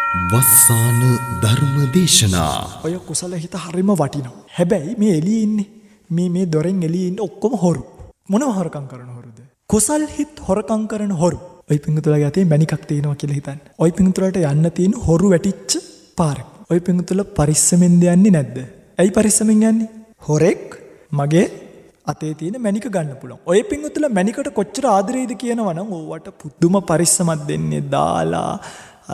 වස්සාන ධර්ම දේශනා. ඔය කුසල හිත හරිම වටිනවා. හැබැයි මේ එළියේ ඉන්නේ මේ දොරෙන් එළියේ ඉන්න ඔක්කොම හොරු. මොනව හොරකම් කරන හොරුද? කුසල් හිත් හොරකම් කරන හොරු. ඔය පිංගුතුලගේ අතේ මණිකක් තියෙනවා කියලා හිතන්න. ඔය පිංගුතුලට යන්න තියෙන හොරු වැටිච්ච පාරක්. ඔය පිංගුතුල පරිස්සමෙන්ද යන්නේ නැද්ද? ඇයි පරිස්සමෙන් යන්නේ? හොරෙක් මගේ අතේ තියෙන මණික ගන්න පුළුවන්. ඔය පිංගුතුල මණිකට කොච්චර ආදරේද කියනවනම් ඕවට පුදුම පරිස්සමක් දෙන්නේ දාලා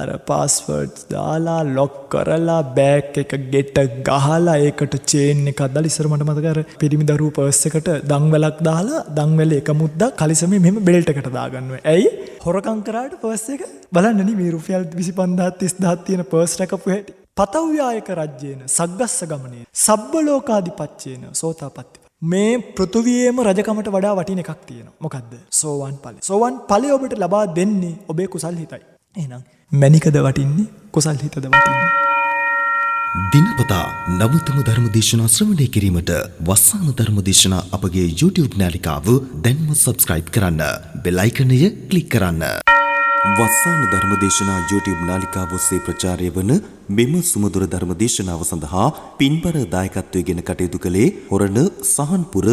අර පාස්වර්ඩ්ස් දාලා ලොක් කරලා බෑග් එක ගෙට ගහලා ඒකට චේන් එකක් දාලා ඉස්සර මට මතකයි අර පිරිමි දරුවෝ පර්ස් එකට දන්වැලක් දාලා දන්වැලේ එක මුද්දක් කලිසමේ මෙහෙම බෙල්ට් එකට දාගන්නවා. ඇයි? හොරකම් කරාට පර්ස් එක බලන්න නේ මේ රුපියල් 25000 30000 තියෙන පර්ස් රැකපු හැටි. පතව්‍යායක රජ්‍යේන සග්ගස්ස ගමනේ සබ්බ ලෝකාධිපත්‍යේන සෝතාපට්ටි. මේ පෘථුවියේම රජකමට වඩා වටින එකක් තියෙනවා. මොකද්ද? සෝවන් ඵලය. සෝවන් ඵලය ඔබට ලබා දෙන්නේ ඔබේ කුසල් හිතයි. එහෙනම් මණිකද වටින්නේ කුසල් හිතද වටින්නේ? දිනපතා නවතම ධර්ම දේශනා ශ්‍රවණය කිරීමට වස්සාන ධර්ම දේශනා අපගේ YouTube නාලිකාව දැන්ම subscribe කරන්න. බෙල් අයිකනය ක්ලික් කරන්න. වස්සාන ධර්ම දේශනා YouTube නාලිකාව ඔස්සේ ප්‍රචාරය වන මෙම සුමధుර ධර්ම දේශනාව සඳහා පින්බර දායකත්වයෙන් කටයුතු කළේ හොරණ සහන්පුර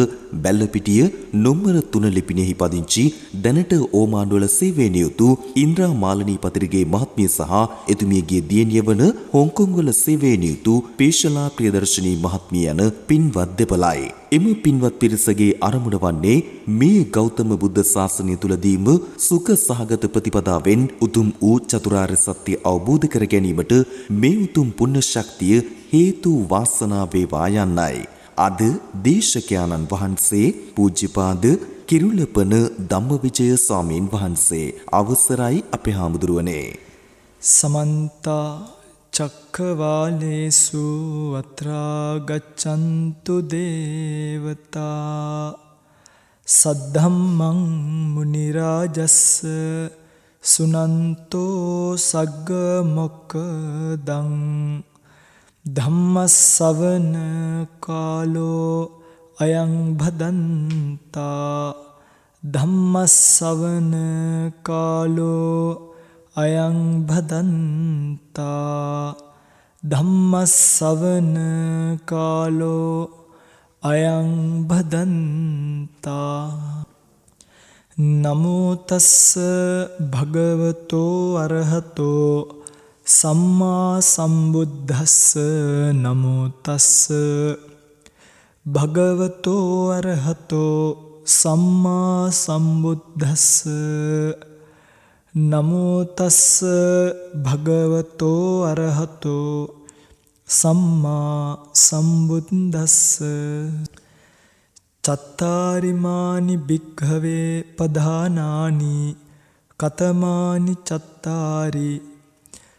බැල්ලපිටිය නොම්බර 3 ලිපිණෙහි පදිංචි දැනට ඕමාන්වල සේවයේ නියුතු ඉන්ද්‍රා මාලනී පතිරගේ මහත්මිය සහ එතුමියගේ දියණිය වන හොංකොං වල සේවයේ නියුතු පේශලා ප්‍රියදර්ශිනී මහත්මිය යන පින්වත් දෙපළයි. එම පින්වත් පිරිසගේ අරමුණ වන්නේ මේ ගෞතම බුද්ධ ශාසනය තුලදීම සුඛ සහගත ප්‍රතිපදාවෙන් උතුම් වූ චතුරාර්ය සත්‍ය අවබෝධ කර ගැනීමට මේ උතුම් පුණ්‍ය ශක්තිය හේතු වාසනා වේවා යන්නයි. අද දේශකයන්න් වහන්සේ පූජ්‍යපාද කිරුළපන ධම්මවිජය ස්වාමීන් වහන්සේ අවසරයි අපේ හාමුදුරුවනේ. සමන්ත චක්කවාලේසු අත්‍රා ගච්ඡන්තු දේවතා සද්ධම්මං මුනි රාජස්ස සුනන්තෝ සග්ග මොක්ඛදං ධම්මස්සවන කාලෝ අයං භදන්තා ධම්මස්සවන කාලෝ අයං භදන්තා ධම්මස්සවන කාලෝ අයං භදන්තා. නමෝ තස්ස භගවතෝ අරහතෝ සම්මා සම්බුද්දස්ස. නමෝ තස්ස භගවතෝ අරහතෝ සම්මා සම්බුද්දස්ස. නමෝ තස්ස භගවතෝ අරහතෝ සම්මා සම්බුද්දස්ස. චත්තාරිමානි භික්ඛවේ පධානානි කතමානි චත්තාරි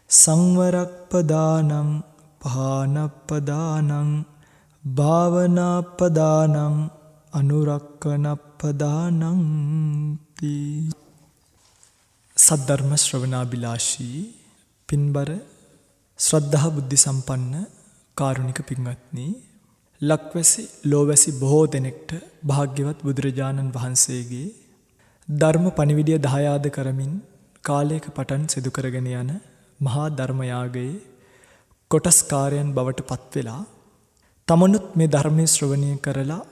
සංවරප්පදානං පහනප්පදානං භාවනාප්පදානං අනුරක්කනප්පදානං ති. සද්ධර්ම ශ්‍රවණාබිලාෂී පින්බර ශ්‍රද්ධා බුද්ධි සම්පන්න කාරුණික පින්වත්නි, ලක්වැසි ලෝවැසි බොහෝ දෙනෙක්ට භාග්‍යවත් බුදුරජාණන් වහන්සේගේ ධර්ම පණිවිඩය දහයාද කරමින් කාලයක පටන් සිදු කරගෙන යන මහා ධර්මයාගයේ කොටස්කාරයන් බවට පත්වෙලා තමනුත් මේ ධර්මයේ ශ්‍රවණය කරලා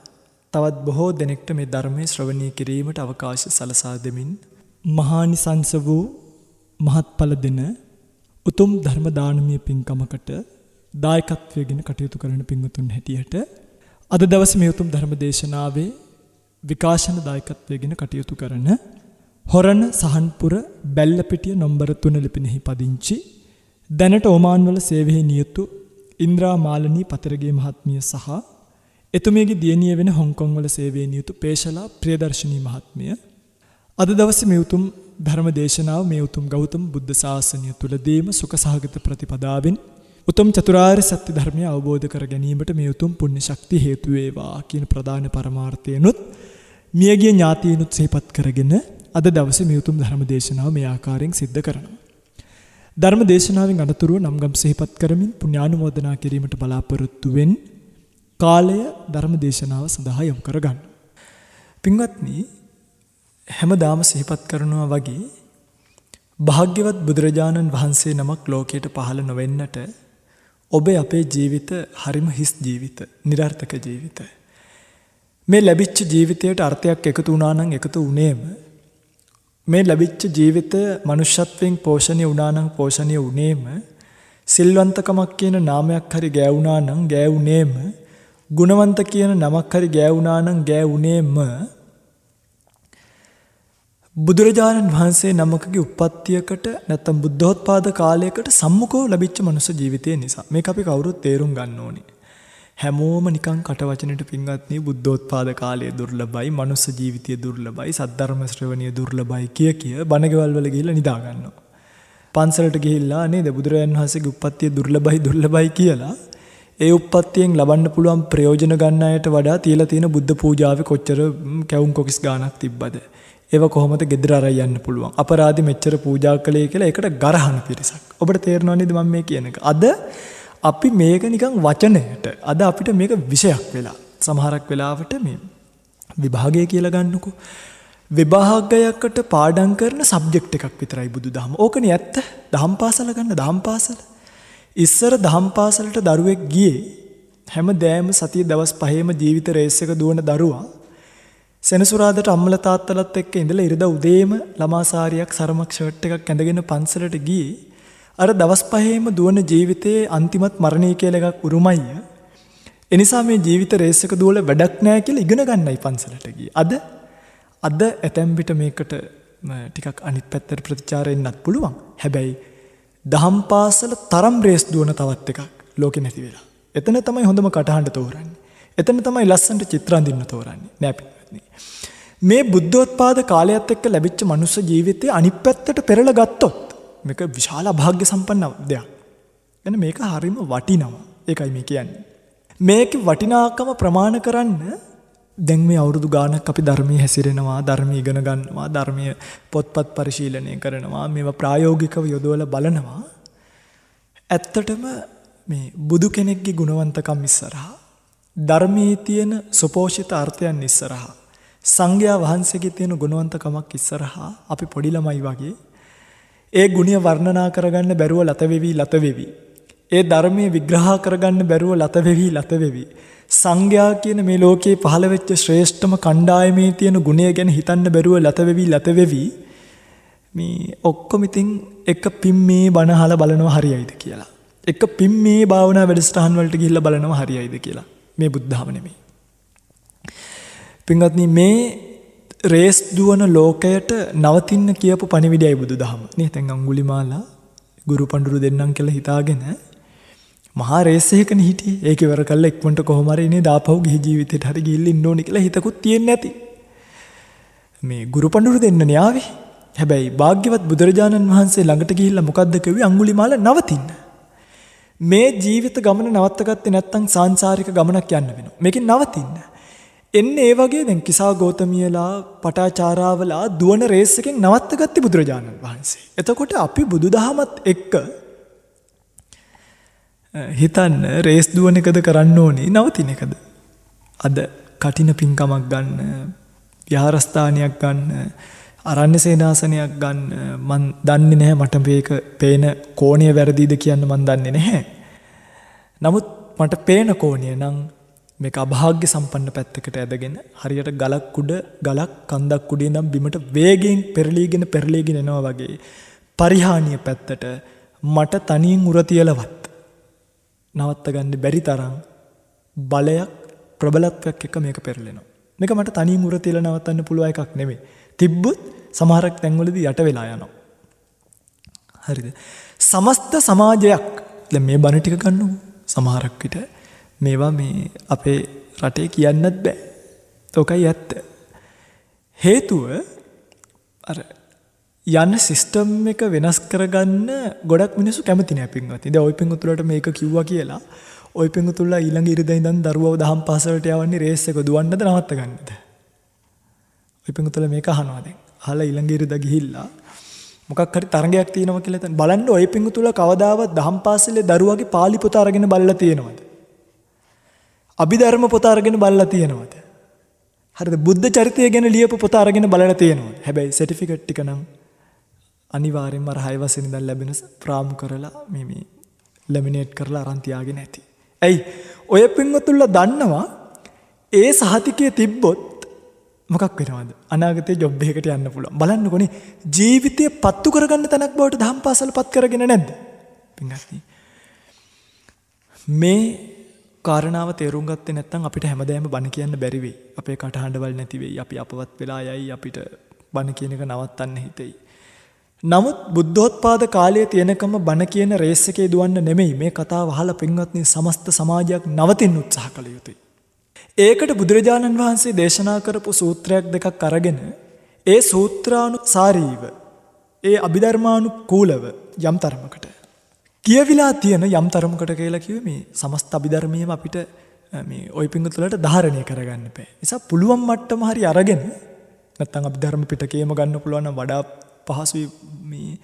තවත් බොහෝ දෙනෙක්ට මේ ධර්මයේ ශ්‍රවණය කිරීමට අවකාශ සලසා දෙමින් මහානිසංස වූ මහත්ඵල දෙන උතුම් ධර්ම දානමය පින්කමකට දායකත්වයෙන් කටයුතු කරන පින්වතුන් හැටියට අද දවසේ මේ උතුම් ධර්ම දේශනාවේ විකාශන දායකත්වයෙන් කටයුතු කරන හොරණ සහන්පුර බැල්ලපිටිය නොම්බර 3 ලිපිණෙහි පදිංචි දැනට ඕමාන්වල සේවයේ නියුතු ඉන්ද්‍රා මාලනී පතිරගේ මහත්මිය සහ එතුමියගේ දියණිය වෙන හොංකොං වල සේවයේ නියුතු පේශලා ප්‍රියදර්ශිනී මහත්මිය අද දවසේ මේ උතුම් ධර්ම දේශනාව මේ උතුම් ගෞතම බුද්ධ ශාසනය තුලදීම සුඛ සහගත ප්‍රතිපදාවෙන් උතුම් චතුරාර්ය සත්‍ය ධර්මය අවබෝධ කර ගැනීමට මේ උතුම් පුණ්‍ය ශක්තිය හේතු වේවා කියන ප්‍රධාන පරමාර්ථයනොත් මියගිය ඥාතීනුත් සිහිපත් කරගෙන අද දවසේ මේ උතුම් ධර්ම දේශනාව මේ ආකාරයෙන් සිද්ධ කරනවා. ධර්ම දේශනාවෙන් අනතුරුව නම්ගම් සිහිපත් කරමින් පුණ්‍යානුමෝදනා කිරීමට බලාපොරොත්තු වෙන් කාලය ධර්ම දේශනාව සඳහා යොමු කරගන්න. පින්වත්නි, හැමදාම සිහිපත් කරනවා වගේ භාග්‍යවත් බුදුරජාණන් වහන්සේ නමක් ලෝකයට පහළ නොවෙන්නට ඔබේ අපේ ජීවිත හරිම හිස් ජීවිත, නිරර්ථක ජීවිත. මේ ලැබිච්ච ජීවිතයට අර්ථයක් එකතු වුණා නම් එකතු වුණේම මේ ලැබිච්ච ජීවිතය මනුෂ්‍යත්වයෙන් පෝෂණය වුණා නම් පෝෂණය වුණේම සිල්වන්තකමක් කියන නාමයක් හරි ගෑවුණා නම් ගෑවුනේම ගුණවන්ත කියන නමක් හරි ගෑවුණා නම් ගෑවුනේම බුදුරජාණන් වහන්සේ නමකගේ උප්පත්තියකට නැත්නම් බුද්ධෝත්පාද කාලයකට සම්මුඛව ලැබිච්ච මනුෂ්‍ය ජීවිතය නිසා මේක අපි කවුරුත් තේරුම් ගන්න ඕනේ. හැමෝම නිකන් කටවචනෙට පින්වත්නි බුද්ධෝත්පාද කාලය දුර්ලභයි, මනුෂ්‍ය ජීවිතය දුර්ලභයි, සද්ධර්ම ශ්‍රවණිය දුර්ලභයි කිය බණගෙවල් වල ගිහිල්ලා නිදා ගන්නවා. පන්සලට ගිහිල්ලා නේද බුදුරජාණන් වහන්සේගේ උප්පත්තිය දුර්ලභයි කියලා ඒ උප්පත්තියෙන් ලබන්න පුළුවන් ප්‍රයෝජන ගන්න අයට වඩා තියලා තියෙන බුද්ධ පූජාවේ කොච්චර කැවුම් කොකිස් ගාණක් තිබ්බද? ඒව කොහොමද ගෙදර අරන් යන්න පුළුවන්? අපරාධි මෙච්චර පූජා කළේ කියලා ඒකට ගරහන පිරිසක්. ඔබට තේරෙනව නේද මම මේ කියන එක? අද අපි මේක නිකන් වචනයට අද අපිට මේක විෂයක් වෙලා. සමහරක් වෙලාවට මේ විභාගය කියලා ගන්නකො. විභාගයකට පාඩම් කරන සබ්ජෙක්ට් එකක් විතරයි බුදුදහම. ඕකනේ ඇත්ත. දහම් පාසල ගන්න දහම් පාසල. ඉස්සර දහම් පාසලට දරුවෙක් ගියේ හැමදෑම සතිය දවස් 5ේම ජීවිත රේස් එක දුවන දරුවා සෙනසුරාදාට අම්මලා තාත්තලාත් එක්ක ඉඳලා ඉරිදා උදේම ළමා සාරියක් සරමක් ෂර්ට් එකක් ඇඳගෙන පන්සලට ගියේ අර දවස් 5ේම දුවන ජීවිතයේ අන්තිමත් මරණය කියලා එකක් උරුමයි. එනිසා මේ ජීවිත රේස් එක දුවල වැඩක් නැහැ කියලා ඉගෙන ගන්නයි පන්සලට ගියේ. අද ඇතැම් විට මේකට ටිකක් අනිත් පැත්තට ප්‍රතිචාර එන්නත් පුළුවන්. හැබැයි දහම් පාසල තරම් රේස් දුවන තවත් එකක් ලෝකෙ නැති වෙලා. එතන තමයි හොඳම කටහඬ තෝරන්නේ. එතන තමයි ලස්සනට චිත්‍ර අඳින්න තෝරන්නේ. නෑ පිටුපත්නි. මේ බුද්ධෝත්පාද කාලයත් එක්ක ලැබිච්ච මනුස්ස ජීවිතේ අනිත් පැත්තට පෙරලා ගත්තොත් මේක විශාල භාග්‍ය සම්පන්න දෙයක්. එන්න මේක හරිම වටිනවා. ඒකයි මේ කියන්නේ. මේකේ වටිනාකම ප්‍රමාණ කරන්න දැන් මේ අවුරුදු ගාණක් අපි ධර්මයේ හැසිරෙනවා, ධර්මයේ ඉගෙන ගන්නවා, ධර්මයේ පොත්පත් පරිශීලනය කරනවා, මේවා ප්‍රායෝගිකව යොදවලා බලනවා. ඇත්තටම මේ බුදු කෙනෙක්ගේ ගුණවන්තකම් ඉස්සරහා, ධර්මයේ තියෙන සුපෝෂිත අර්ථයන් ඉස්සරහා, සංඝයා වහන්සේගේ තියෙන ගුණවන්තකමක් ඉස්සරහා අපි පොඩි ළමයි වගේ ඒ ගුණය වර්ණනා කරගන්න බැරුව ලත වෙවි ඒ ධර්මයේ විග්‍රහ කරගන්න බැරුව ලත වෙවි සංඝයා කියන මේ ලෝකේ පහළ වෙච්ච ශ්‍රේෂ්ඨම කණ්ඩායමේ තියෙන ගුණය ගැන හිතන්න බැරුව ලත වෙවි මේ ඔක්කොම ඉතින් එක පිම්මේ බණ අහලා බලනවා හරියයිද කියලා. එක පිම්මේ භාවනා වැඩසටහන් වලට ගිහිල්ලා බලනවා හරියයිද කියලා. මේ බුද්ධාව නෙමෙයි. පින්වත්නි මේ රේස් දුවන ලෝකයට නවතින්න කියපු පණිවිඩයයි බුදුදහම. නේ දැන් අඟුලිමාලා ගුරු පඬුරු දෙන්නම් කියලා හිතාගෙන මහා රේස් එකකනේ හිටියේ. ඒක ඉවර කළා ඉක්මනට කොහොම හරි ඉන්නේ දාපහු ගිහි ජීවිතේට හරි ගිහිල්ලා ඉන්න ඕනේ කියලා හිතකුත් තියෙන්නේ නැති. මේ ගුරු පඬුරු දෙන්නනේ ආවේ. හැබැයි භාග්‍යවත් බුදුරජාණන් වහන්සේ ළඟට ගිහිල්ලා මොකද්ද කිව්වේ? අඟුලිමාලා නවතින්න. මේ ජීවිත ගමන නවත්තගත්තේ නැත්නම් සාංශාරික ගමනක් යන්න වෙනවා. මේකෙන් නවතින්න. එන්නේ ඒ වගේ දැන් කිසා ගෞතමියලා පටාචාරාවලා දුවන රේස් එකෙන් නවත්තගත්තේ බුදුරජාණන් වහන්සේ. එතකොට අපි බුදුදහමත් එක්ක හිතන්න රේස් දුවන එකද කරන්න ඕනේ නවතින එකද? අද කටින පින්කමක් ගන්න, විහාරස්ථානයක් ගන්න, අරණ්‍ය සේනාසනයක් ගන්න මන් දන්නේ නැහැ. මට මේක පේන කෝණය වැරදිද කියන්න මන් දන්නේ නැහැ. නමුත් මට පේන කෝණය නම් මේක අභාග්‍ය සම්පන්න පැත්තකට ඇදගෙන හරියට ගලක් උඩ ගලක් කන්දක් උඩ ඉඳන් බිමට වේගයෙන් පෙරලීගෙන එනවා වගේ පරිහානිය පැත්තට මට තනියෙන් උර තියලවත් නවත්ත ගන්න බැරි තරම් බලයක් ප්‍රබලත්වයක් එක්ක මේක පෙරලෙනවා. මේක මට තනියෙන් උර තියලා නවත්තන්න පුළුවන් එකක් නෙමෙයි. තිබ්බොත් සමහරක් තැන්වලදී යට වෙලා යනවා. හරිද? සමස්ත සමාජයක් දැන් මේ බණ ටික ගන්නකො සමහරක් විට මේවා මේ අපේ රටේ කියන්නත් බෑ. ඔකයි ඇත්ත. හේතුව අර යන සිස්ටම් එක වෙනස් කරගන්න ගොඩක් මිනිස්සු කැමති නෑ පින්වත්නි. දැන් ওই පින්වතුන්ට මේක කිව්වා කියලා ওই පින්වතුන්ලා ඊළඟ ඉරිදා ඉඳන් දරුවව දහම් පාසලට යවන්නේ රේස් එක දුවන්නද නවත්ත ගන්නද? ওই පින්වතුන්ලා මේක අහනවා දැන්. අහලා ඊළඟ ඉරිදා ගිහිල්ලා මොකක් හරි තරගයක් තියෙනවා කියලා හිතන්න. බලන්න ওই පින්වතුන්ලා කවදාවත් දහම් පාසලේ දරුවගේ පාලි පොත අරගෙන බලලා තියෙනවද? අභිධර්ම පොත අරගෙන බලලා තියෙනවද? හරිද? බුද්ධ චරිතය ගැන ලියපු පොත අරගෙන බලලා තියෙනවද? හැබැයි සර්ටිෆිකේට් ටික නම් අනිවාර්යෙන්ම අර 6 වසරේ ඉඳන් ලැබෙන ප්‍රාම් කරලා මේ ලැමිනේට් කරලා අරන් තියාගෙන ඇති. ඇයි ඔය පින්වතුන්ලා දන්නවා ඒ සහතිකයේ තිබ්බොත් මොකක් වෙනවද? අනාගතේ ජොබ් එකකට යන්න පුළුවන්. බලන්නකොනේ ජීවිතය පත්තු කරගන්න තැනක් බවට දහම් පාසල පත් කරගෙන නැද්ද? පින්වත්නි මේ කාරණාව තේරුම් ගත්තේ නැත්නම් අපිට හැමදාම බණ කියන්න බැරි වෙයි. අපේ කටහඬවල් නැති වෙයි. අපි අපවත් වෙලා යයි. අපිට බණ කියන එක නවත්තන්න හිතෙයි. නමුත් බුද්ධෝත්පාද කාලයේ තියෙනකම බණ කියන රේස් එකේ දුවන්න නෙමෙයි මේ කතාව අහලා පින්වත්නි සමස්ත සමාජයක් නවතින්න උත්සාහ කළ යුතුයි. ඒකට බුදුරජාණන් වහන්සේ දේශනා කරපු සූත්‍රයක් දෙකක් අරගෙන ඒ සූත්‍රානුසාරීව ඒ අභිධර්මානුකූලව යම් තරමකට කියවිලා තියෙන යම් තරමකට කියලා කිව්වේ මේ සමස්ත අභිධර්මයේම අපිට මේ ওই පිංගුතුලට ධාරණය කරගන්න බෑ. නිසා පුළුවන් මට්ටම හරි අරගෙන නැත්නම් අභිධර්ම පිටකේම ගන්න පුළුවන් නම් වඩා පහසුයි මේ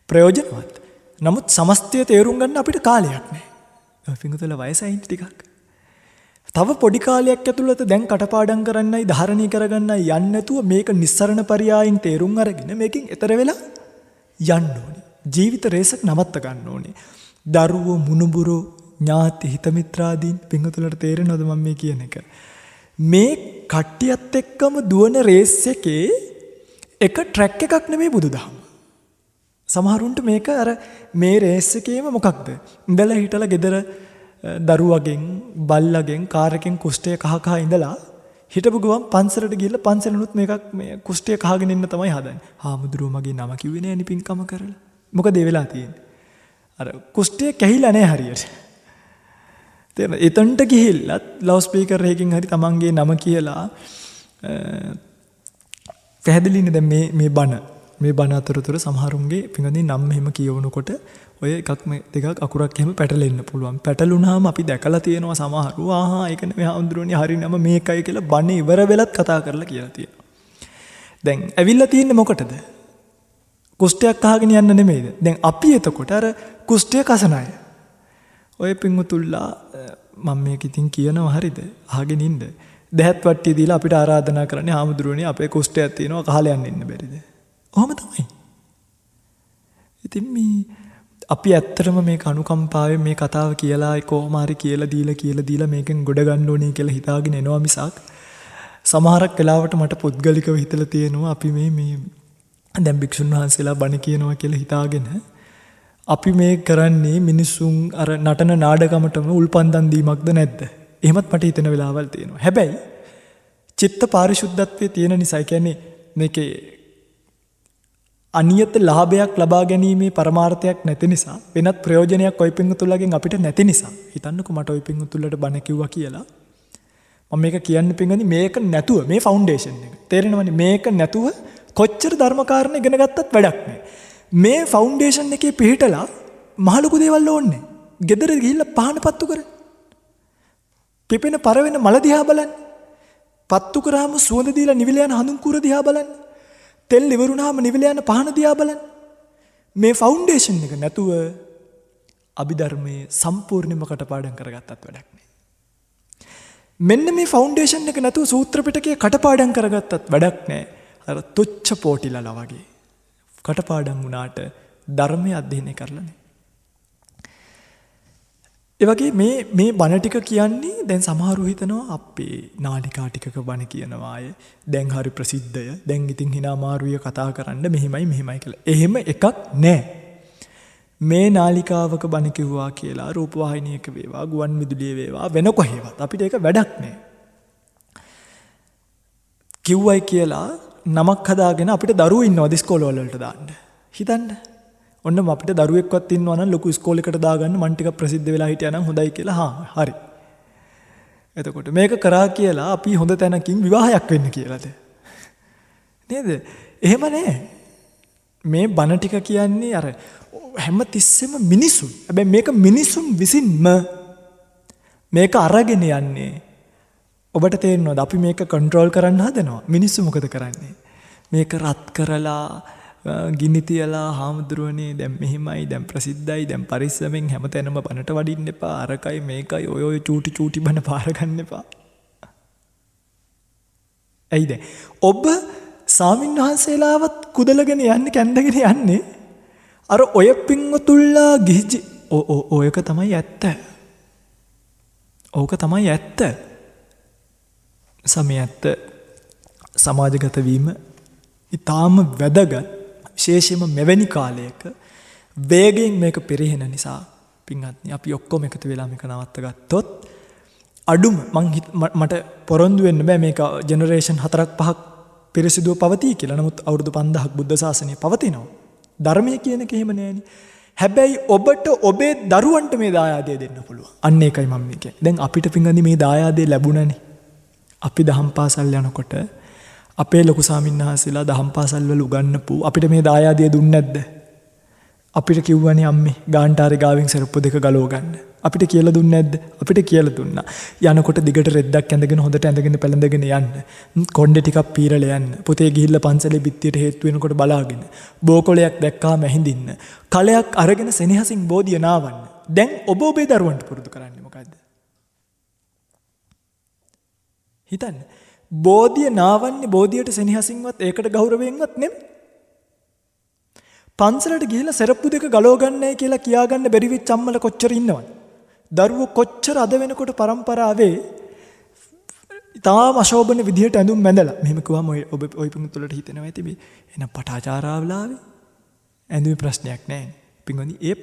ප්‍රයෝජනවත්. නමුත් සමස්තය තේරුම් ගන්න අපිට කාලයක් නැහැ. ඔය පිංගුතුල වයසයි ටිකක්. තව පොඩි කාලයක් ඇතුළත දැන් කටපාඩම් කරන්නයි ධාරණය කරගන්නයි යන්නේ නැතුව මේක නිස්සරණ පරියායින් තේරුම් අරගෙන මේකෙන් එතර වෙලා යන්න ඕනේ. ජීවිත රේසක් නවත්ත ගන්න ඕනේ. දරුවෝ මුණුබුරෝ ඥාති හිතමිත්‍රාදීන් පිංගුතුලට තේරෙනවද මම මේ කියන එක? මේ කට්ටියත් එක්කම දුවන රේස් එකේ එක ට්‍රැක් එකක් නෙමෙයි බුදුදහම. සමහරුන්ට මේක අර මේ රේස් එකේම මොකක්ද? ඉඳලා හිටලා ගෙදර දරුවගෙන් බල්ලගෙන් කාර් එකෙන් කුෂ්ඨය කහ කහ ඉඳලා හිටපු ගමන් පන්සලට ගිහලා පන්සලනුත් මේකක් මේ කුෂ්ඨය කහගෙන ඉන්න තමයි හදන්නේ. හාමුදුරුවෝ මගේ නම කිව්වේ නෑ නිපින්කම කරලා. මොකද ඒ වෙලා තියෙන්නේ? අර කුෂ්ඨය කැහිලා නෑ හරියට. තේරෙනවද? එතනට ගිහිල්ලත් ලවුඩ් ස්පීකර් එකකින් හරි තමන්ගේ නම කියලා පැහැදිලිනේ දැන් මේ බණ අතරතුර සමහරුන්ගේ පින්වදින් නම් මෙහෙම කියවනකොට ඔය එකක් මේ දෙකක් අකුරක් එහෙම පැටලෙන්න පුළුවන්. පැටලුණාම අපි දැකලා තියෙනවා සමහරු ඒක නෙමෙයි හඳුරන්නේ හරි නම මේකයි කියලා බණ ඉවර වෙලත් කතා කරලා කියලා තියෙනවා. දැන් ඇවිල්ලා තියෙන්නේ මොකටද? කුෂ්ඨයක් අහගෙන යන්න නෙමෙයිද? දැන් අපි එතකොට අර කුෂ්ඨය කසන අය. ඔය පින්වතුල්ලා මම මේක ඉතින් කියනවා හරිද? අහගෙන ඉන්න. දැහත් වට්ටිය දීලා අපිට ආරාධනා කරන්නේ හාමුදුරුවනේ අපේ කුෂ්ඨයක් තියෙනවා කහලා යන්න ඉන්න බැරිද? ඔහොම තමයි. ඉතින් මේ අපි ඇත්තටම මේක අනුකම්පාවෙන් මේ කතාව කියලා කොහොම හරි කියලා දීලා මේකෙන් ගොඩ ගන්න ඕනේ කියලා හිතාගෙන එනවා මිසක් සමහරක් වෙලාවට මට පුද්ගලිකව හිතලා තියෙනවා අපි මේ දැන් භික්ෂුන් වහන්සේලා බණ කියනවා කියලා හිතාගෙන අපි මේ කරන්නේ මිනිසුන් අර නටන නාඩගමටම උල්පන්දම් දීමක්ද නැද්ද? එහෙමත් මට හිතෙන වෙලාවල් තියෙනවා. හැබැයි චිත්ත පාරිශුද්ධත්වයේ තියෙන නිසා කියන්නේ මේකේ අනියත ලාභයක් ලබා ගැනීමේ පරමාර්ථයක් නැති නිසා වෙනත් ප්‍රයෝජනයක් ඔය පිංගුතුල්ලගෙන් අපිට නැති නිසා හිතන්නකෝ මට ඔය පිංගුතුල්ලට බණ කිව්වා කියලා මම මේක කියන්න පිංගුනි මේක නැතුව මේ ෆවුන්ඩේෂන් එක තේරෙනවනේ මේක නැතුව කොච්චර ධර්මකාරණ ඉගෙන ගත්තත් වැඩක් නැහැ මේ ෆවුන්ඩේෂන් එකේ පිහිටලා මහ ලොකු දේවල් ඕනේ ගෙදර ගිහිල්ලා පහන පත්තු කර පිපෙන පරවෙන මල දිහා බලන්න පත්තු කරාම සුවඳ දීලා නිවිල යන හඳුන් කුර දිහා බලන්න තෙල් ඉවරුණාම නිවිල යන පහන දිහා බලන්න. මේ ෆවුන්ඩේෂන් එක නැතුව අභිධර්මයේ සම්පූර්ණයෙන්ම කටපාඩම් කරගත්තත් වැඩක් නෑ. මෙන්න මේ ෆවුන්ඩේෂන් එක නැතුව සූත්‍ර පිටකේ කටපාඩම් කරගත්තත් වැඩක් නෑ. අර තුච්ච පොටිලලා වගේ. කටපාඩම් වුණාට ධර්මය අධ්‍යයනය කරලා නෑ. ඒ වගේ මේ බණ ටික කියන්නේ දැන් සමහරු හිතනවා අපේ නාලිකා ටිකක බණ කියනවා අය දැන් හරි ප්‍රසිද්ධය දැන් ඉතින් hina මාරුය කතා කරන්න මෙහෙමයි කියලා. එහෙම එකක් නැහැ. මේ නාලිකාවක බණ කිව්වා කියලා රූපවාහිනියක වේවා ගුවන් විදුලියේ වේවා වෙන කොහේවත් අපිට ඒක වැඩක් නැහැ. කිව්වයි කියලා නමක් හදාගෙන අපිට දරුවෝ ඉන්නවද ඉස්කෝලවල වලට දාන්න. හිතන්න. ඔන්න අපිට දරුවෙක්වත් ඉන්නවා නම් ලොකු ඉස්කෝලේකට දාගන්න මන් ටිකක් ප්‍රසිද්ධ වෙලා හිටියා නම් හොඳයි කියලා හරි. එතකොට මේක කරා කියලා අපි හොඳ තැනකින් විවාහයක් වෙන්න කියලාද? නේද? එහෙම නෑ. මේ බණ ටික කියන්නේ අර හැම තිස්සෙම මිනිසුන්. හැබැයි මේක මිනිසුන් විසින්ම මේක අරගෙන යන්නේ. ඔබට තේරෙනවද අපි මේක කන්ට්‍රෝල් කරන්න හදනවා. මිනිස්සු මොකද කරන්නේ? මේක රත් කරලා ගිනි තියලා හාමුදුරුවනේ දැන් මෙහෙමයි දැන් ප්‍රසිද්ධයි දැන් පරිස්සමෙන් හැමතැනම බනට වඩින්න එපා අරකයි මේකයි ඔය චූටි බන පාර ගන්න එපා. ඇයිද? ඔබ ස්වාමින් වහන්සේලාවත් කුදලගෙන යන්නේ කැඳගෙන යන්නේ අර ඔය පින්වතුල්ලා ගිහිජි ඔයක තමයි ඇත්ත. ඕක තමයි ඇත්ත. සමය ඇත්ත සමාජගත වීම ඊටාම වැදගත් විශේෂයෙන්ම මෙවැනි කාලයක වේගයෙන් මේක පෙරහෙන නිසා පින්වත්නි අපි ඔක්කොම එකතු වෙලා මේක නවත්ත ගත්තොත් අඩුම මට පොරොන්දු වෙන්න බෑ මේක ජෙනරේෂන් 4ක් 5ක් පිරිසිදුව පවතී කියලා. නමුත් අවුරුදු 5000ක් බුද්ධ ශාසනය පවතිනවා. ධර්මය කියන එක එහෙම නෑනේ. හැබැයි ඔබට ඔබේ දරුවන්ට මේ දායාදය දෙන්න පුළුවන්. අන්න ඒකයි මම කියන්නේ. දැන් අපිට පින්වත්නි මේ දායාදය ලැබුණනේ. අපි දහම් පාසල් යනකොට අපේ ලොකු ස්වාමීන් වහන්සේලා දහම් පාසල් වල උගන්වපු අපිට මේ දායාදය දුන්නේ නැද්ද? අපිට කිව්වනේ අම්මේ ගාන්ටාරේ ගාවින් සරප්පු දෙක ගලව ගන්න. අපිට කියලා දුන්නේ නැද්ද? අපිට කියලා දුන්නා. යනකොට දිගට රෙද්දක් ඇඳගෙන හොඳට ඇඳගෙන පැලඳගෙන යන්න. කොණ්ඩේ ටිකක් පීරලා යන්න. පුතේ ගිහිල්ලා පන්සලේ බිත්තියට හේතු වෙනකොට බලාගෙන. බෝකොලයක් දැක්කාම ඇහිඳින්න. කලයක් අරගෙන සෙනෙහසින් බෝධිය නාවන්න. දැන් ඔබ ඔබේ දරුවන්ට පුරුදු කරන්නේ මොකද්ද? හිතන්න. බෝධිය නාවන්නේ බෝධියට සෙනෙහසින්වත් ඒකට ගෞරවයෙන්වත් නෙමෙයි. පන්සලට ගිහිල්ලා සරප්පු දෙක ගලව ගන්නයි කියලා කියාගන්න බැරි වෙච්ච අම්මලා කොච්චර ඉන්නවද? දරුවෝ කොච්චර අද වෙනකොට පරම්පරාවේ තාම අශෝභන විදිහට ඇඳුම් බැඳලා මෙහෙම කිව්වම ඔය පිඟුතුලට හිතෙනවා ඇති මේ එන පටාචාරාවලාවේ ඇඳුමේ ප්‍රශ්නයක් නැහැ. පිඟුනි ඒ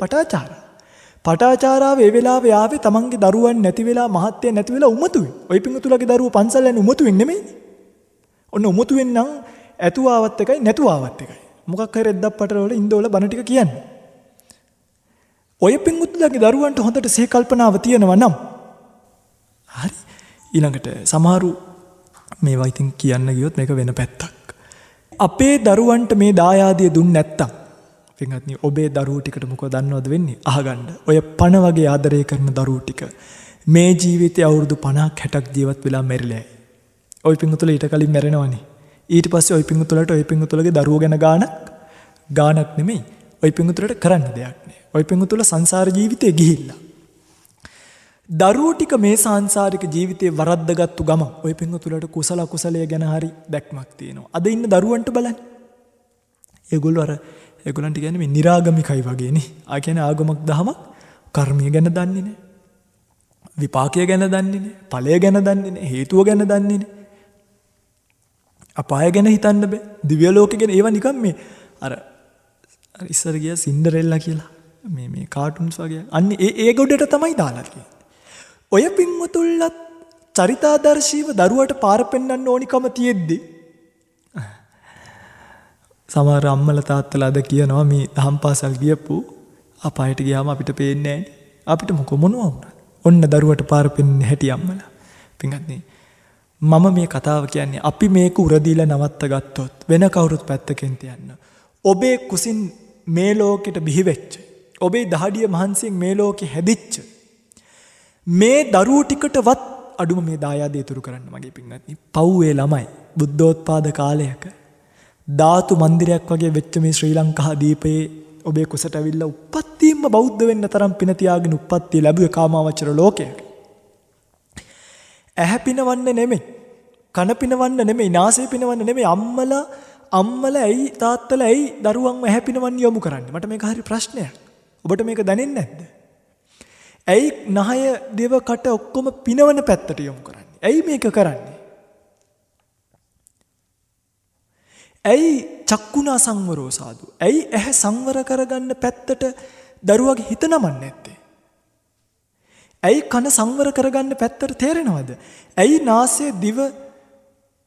පටාචාරාව ඒ වෙලාවේ ආවේ තමන්ගේ දරුවන් නැති වෙලා මහත්ය නැති වෙලා උමතුයි. ඔය පිඟුතුලගේ දරුවෝ පන්සල් යන්නේ උමතුවෙන් නෙමෙයිනේ. ඔන්න උමතුවෙන් නම් ඇතුව ආවත් එකයි නැතුව ආවත් එකයි. මොකක් හරි රෙද්දක් පටලවල ඉන්දෝල බණ ටික කියන්නේ. ඔය පින්වුතුලාගේ දරුවන්ට හොඳට සිහි කල්පනාව තියෙනවා නම් හරි ඊළඟට සමහරු මේවා ඉතින් කියන්න ගියොත් මේක වෙන පැත්තක්. අපේ දරුවන්ට මේ දායාදය දුන්නේ නැත්තම් පින්වත්නි ඔබේ දරුවෝ ටිකට මොකද දන්නවද වෙන්නේ? අහගන්න. ඔය පණ වගේ ආදරය කරන දරුවෝ ටික මේ ජීවිතේ අවුරුදු 50ක් 60ක් ජීවත් වෙලා මැරිලා. ඔය පින්වතුලා ඊට කලින් මැරෙනවනේ. ඊට පස්සේ ඔය පිඟුතුලට ඔය පිඟුතුලගේ දරුවෝ ගැන ගානක් නෙමෙයි. ඔය පිඟුතුලට කරන්න දෙයක් නෑ. ඔය පිඟුතුල සංසාර ජීවිතේ ගිහිල්ලා. දරුවෝ ටික මේ සංසාරික ජීවිතේ වරද්දගත්තු ගම ඔය පිඟුතුලට කුසලයේ ගැන හරි දැක්මක් තියෙනවා. අද ඉන්න දරුවන්ට බලන්න. ඒගොල්ලන්ට කියන්නේ මේ निराගමිකයි වගේනේ. ආ කියන්නේ ආගමක් දහමක් කර්මය ගැන දන්නේ නෑ. විපාකය ගැන දන්නේ නෑ. ඵලය ගැන දන්නේ නෑ. හේතුව ගැන දන්නේ නෑ. අපාය ගැන හිතන්න බෑ. දිව්‍ය ලෝකෙ ගැන ඒවා නිකන් මේ අර ඉස්සර ගියා සින්ඩරෙල්ලා කියලා. මේ කාටුන්ස් වගේ. අන්න ඒ ගොඩට තමයි දාලා තියෙන්නේ. ඔය පින්වතුල්ලත් චරිතාදර්ශීව දරුවට පාර පෙන්වන්න ඕනිකම තියෙද්දි සමහර අම්මලා තාත්තලා අද කියනවා මේ දහම් පාසල් ගියපු අපායට ගියාම අපිට පේන්නේ නෑනේ. අපිට මොනවා වුණත්. ඔන්න දරුවට පාර පෙන්වන්නේ හැටි අම්මලා. පින්වත්නි මම මේ කතාව කියන්නේ අපි මේක උරදීලා නවත්ත ගත්තොත් වෙන කවුරුත් පැත්තකින් තියන්න. ඔබේ කුසින් මේ ලෝකෙට බිහිවෙච්ච ඔබේ දහඩිය මහන්සියෙන් මේ ලෝකෙ හැදිච්ච මේ දරුවෝ ටිකටවත් අඩුම මේ දායාද ඉතුරු කරන්න මගේ පින්වත්නි. පව්වේ ළමයි බුද්ධෝත්පාද කාලයක ධාතු මන්දිරයක් වගේ වෙච්ච මේ ශ්‍රී ලංකා දීපයේ ඔබේ කුසට ඇවිල්ලා උප්පත්තියෙන්ම බෞද්ධ වෙන්න තරම් පින තියාගෙන උප්පත්තිය ලැබුවේ කාමාවචර ලෝකයක. ඇහැ පිනවන්න නෙමෙයි, කන පිනවන්න නෙමෙයි, නාසය පිනවන්න නෙමෙයි. අම්මලා ඇයි තාත්තලා ඇයි දරුවන්ව ඇහැ පිනවන්න යොමු කරන්නේ? මට මේක හරි ප්‍රශ්නයක්. ඔබට මේක දැනෙන්නේ නැද්ද? ඇයි නහය දිව කට ඔක්කොම පිනවන පැත්තට යොමු කරන්නේ? ඇයි මේක කරන්නේ? ඇයි චක්කුණා සංවරෝ සාදු? ඇයි ඇහැ සංවර කරගන්න පැත්තට දරුවගේ හිත නමන්නේ නැත්තේ? ඇයි කන සංවර කරගන්න පැත්තට තේරෙනවද? ඇයි නාසය දිව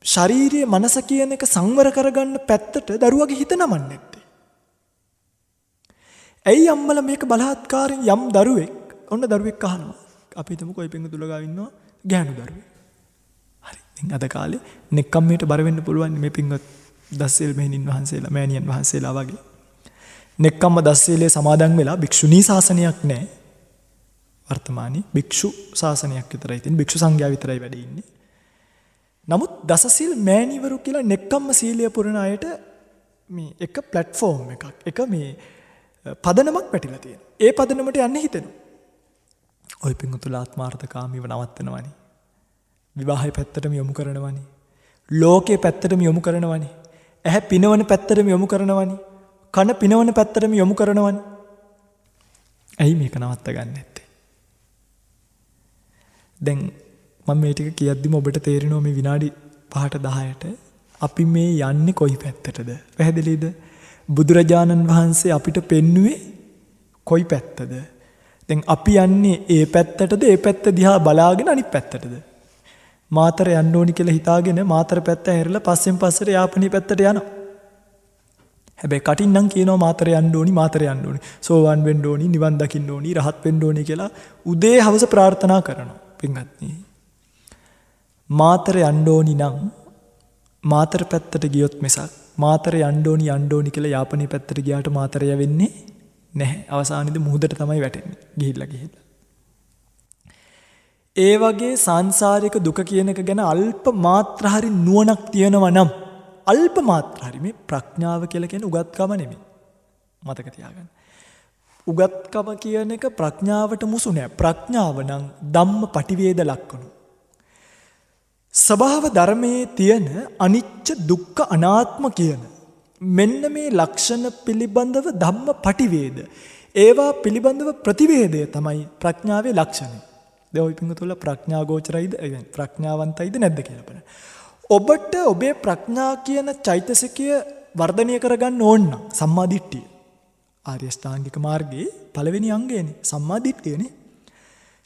ශරීරයේ මනස කියන එක සංවර කරගන්න පැත්තට දරුවගේ හිත නමන්නේ නැත්තේ? ඇයි අම්මලා මේක බලහත්කාරයෙන් යම් දරුවෙක් ඔන්න දරුවෙක් අහනවා. අපි හිතමුකෝ ඔය පිංගු තුල ගාව ඉන්නවා ගෑනු දරුවෙක්. හරි. ඉතින් අද කාලේ නෙක්කම්මයට බර වෙන්න පුළුවන් මේ පිංගුත් දස්සෙල් මෙහෙණින් වහන්සේලා මෑණියන් වහන්සේලා වගේ. නෙක්කම්ම දස්සෙලේ සමාදන් වෙලා භික්ෂුණී ශාසනයක් නැහැ. වර්තමානයේ භික්ෂු ශාසනයක් විතරයි තියෙන්නේ. භික්ෂු සංඝයා විතරයි වැඩ ඉන්නේ. නමුත් දසසිල් මෑණිවරු කියලා නෙක්කම්ම සීලය පුරන අයට මේ එක ප්ලැට්ෆෝම් එකක් එක මේ පදනමක් පැටිලා තියෙනවා. ඒ පදනමට යන්න හිතෙනවා. ඔය පිංගුතුල ආත්මාර්ථකාමීව නවත්තනවනේ. විවාහය පැත්තටම යොමු කරනවනේ. ලෝකයේ පැත්තටම යොමු කරනවනේ. ඇහැ පිනවන පැත්තටම යොමු කරනවනේ. කන පිනවන පැත්තටම යොමු කරනවනේ. ඇයි මේක නවත්ත ගන්න නැත්තේ? දැන් මම මේ ටික කියද්දිම ඔබට තේරෙනවා මේ විනාඩි 5ට 10ට අපි මේ යන්නේ කොයි පැත්තටද? පැහැදිලිද? බුදුරජාණන් වහන්සේ අපිට පෙන්වුවේ කොයි පැත්තද? දැන් අපි යන්නේ ඒ පැත්තටද ඒ පැත්ත දිහා බලාගෙන අනිත් පැත්තටද? මාතර යන්න ඕනි කියලා හිතාගෙන මාතර පැත්ත හැරිලා පස්සෙන් පස්සට යාපනී පැත්තට යනවා. හැබැයි කටින් නම් කියනවා මාතර යන්න ඕනි, සෝවාන් වෙන්න ඕනි, නිවන් දකින්න ඕනි, රහත් වෙන්න ඕනි කියලා උදේ හවස ප්‍රාර්ථනා කරනවා. පින්වත්නි, මාතර යන්න ඕනි නම් මාතර පැත්තට ගියොත් මිසක් මාතර යන්න ඕනි කියලා යාපනී පැත්තට ගියාට මාතරය වෙන්නේ නැහැ. අවසානයේදී මුහුදට තමයි වැටෙන්නේ. ගිහිල්ලා. ඒ වගේ සංසාරික දුක කියන එක ගැන අල්ප මාත්‍ර හරි නුවණක් තියෙනවා නම් අල්ප මාත්‍ර හරි මේ ප්‍රඥාව කියලා කියන්නේ උගත්කම නෙමෙයි. මතක තියාගන්න. උගත්කම කියන එක ප්‍රඥාවට මුසු නෑ. ප්‍රඥාව නම් ධම්ම පටිවේද ලක්කණු. ස්වභාව ධර්මයේ තියෙන අනිච්ච දුක්ඛ අනාත්ම කියන මෙන්න මේ ලක්ෂණ පිළිබඳව ධම්ම පටිවේද. ඒවා පිළිබඳව ප්‍රතිවේදය තමයි ප්‍රඥාවේ ලක්ෂණය. දැන් ඔය පිංගුතුල ප්‍රඥා ගෝචරයිද? ප්‍රඥාවන්තයිද නැද්ද කියලා බලන්න. ඔබට ඔබේ ප්‍රඥා කියන චෛතසිකය වර්ධනය කරගන්න ඕන නම් සම්මා දිට්ඨිය. ආර්ය අෂ්ටාංගික මාර්ගයේ පළවෙනි අංගයනේ සම්මා දිට්ඨියනේ.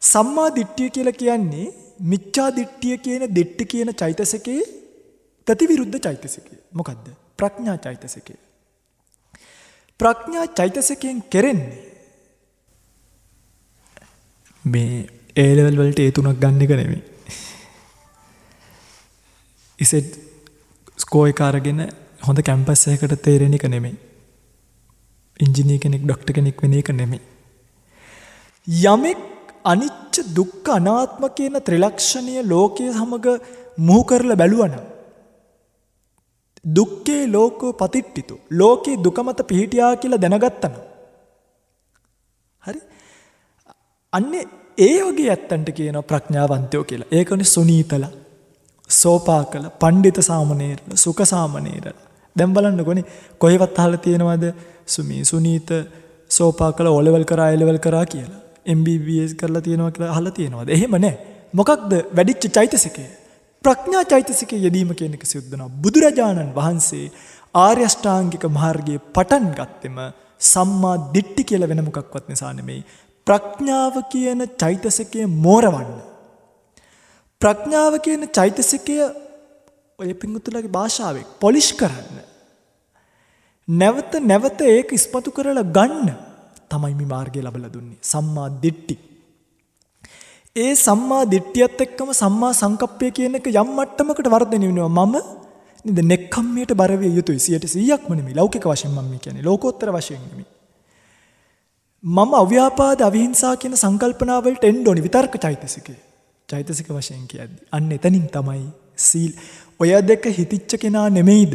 සම්මා දිට්ඨිය කියලා කියන්නේ මිච්ඡා දිට්ඨිය කියන දිට්ඨි කියන චෛතසිකයේ ප්‍රතිවිරුද්ධ චෛතසිකය. මොකද්ද? ප්‍රඥා චෛතසිකය. ප්‍රඥා චෛතසිකයෙන් කෙරෙන්නේ මේ A level වලට ඒ තුනක් ගන්න එක නෙමෙයි. ඉසෙත් ස්කෝ එක අරගෙන හොඳ කැම්පස් එකකට තේරෙන එක නෙමෙයි. ඉංජිනේර කෙනෙක් ડોක්ටර් කෙනෙක් වෙන එක නෙමෙයි. යමෙක් අනිච්ච දුක්ඛ අනාත්ම කියන ත්‍රිලක්ෂණීය ලෝකයේ සමග මුහු කරලා බැලුවනම් දුක්ඛේ ලෝකෝ පතිට්ඨිතෝ ලෝකේ දුක මත පිහිටියා කියලා දැනගත්තනම් හරි අන්නේ ඒ වගේ ඇත්තන්ට කියනවා ප්‍රඥාවන්තයෝ කියලා. ඒකනේ සුනීතල, සෝපාකල, පණ්ඩිත සාමණේර, සුඛ සාමණේර. දැන් බලන්නකොනේ කොහෙවත් අහලා තියෙනවද සුනීත, සෝපාකල O level කරා A level කරා කියලා. MBBS කරලා තියෙනවා කියලා අහලා තියෙනවද? එහෙම නැහැ. මොකක්ද වැඩිච්ච චෛතසිකය? ප්‍රඥා චෛතසිකයේ යෙදීම කියන එක සිද්ධ වෙනවා. බුදුරජාණන් වහන්සේ ආර්ය අෂ්ටාංගික මාර්ගයේ පටන් ගත්තෙම සම්මා දිට්ඨි කියලා වෙන මොකක්වත් නිසා නෙමෙයි. ප්‍රඥාව කියන චෛතසිකය මෝරවන්න. ප්‍රඥාව කියන චෛතසිකය ඔය පිංගුතුලාගේ භාෂාවෙන් පොලිෂ් කරන්න. නැවත ඒක ඉස්මතු කරලා ගන්න තමයි මේ මාර්ගය ලැබලා දුන්නේ. සම්මා දිට්ඨි. ඒ සම්මා දිට්ඨියත් එක්කම සම්මා සංකප්පය කියන එක යම් මට්ටමකට වර්ධනය වෙනවා. මම නේද නෙක්ඛම්මයට බර විය යුතුයි 100%ක්ම නෙමෙයි. ලෞකික වශයෙන් මම කියන්නේ ලෝකෝත්තර වශයෙන් නෙමෙයි. මම අව්‍යාපාද අවිහිංසා කියන සංකල්පනා වලට එන්න ඕනි විතර්ක චෛතසිකය. චෛතසික වශයෙන් කියද්දි අන්න එතනින් තමයි සීල් ඔය දෙක හිතිච්ච කෙනා නෙමෙයිද?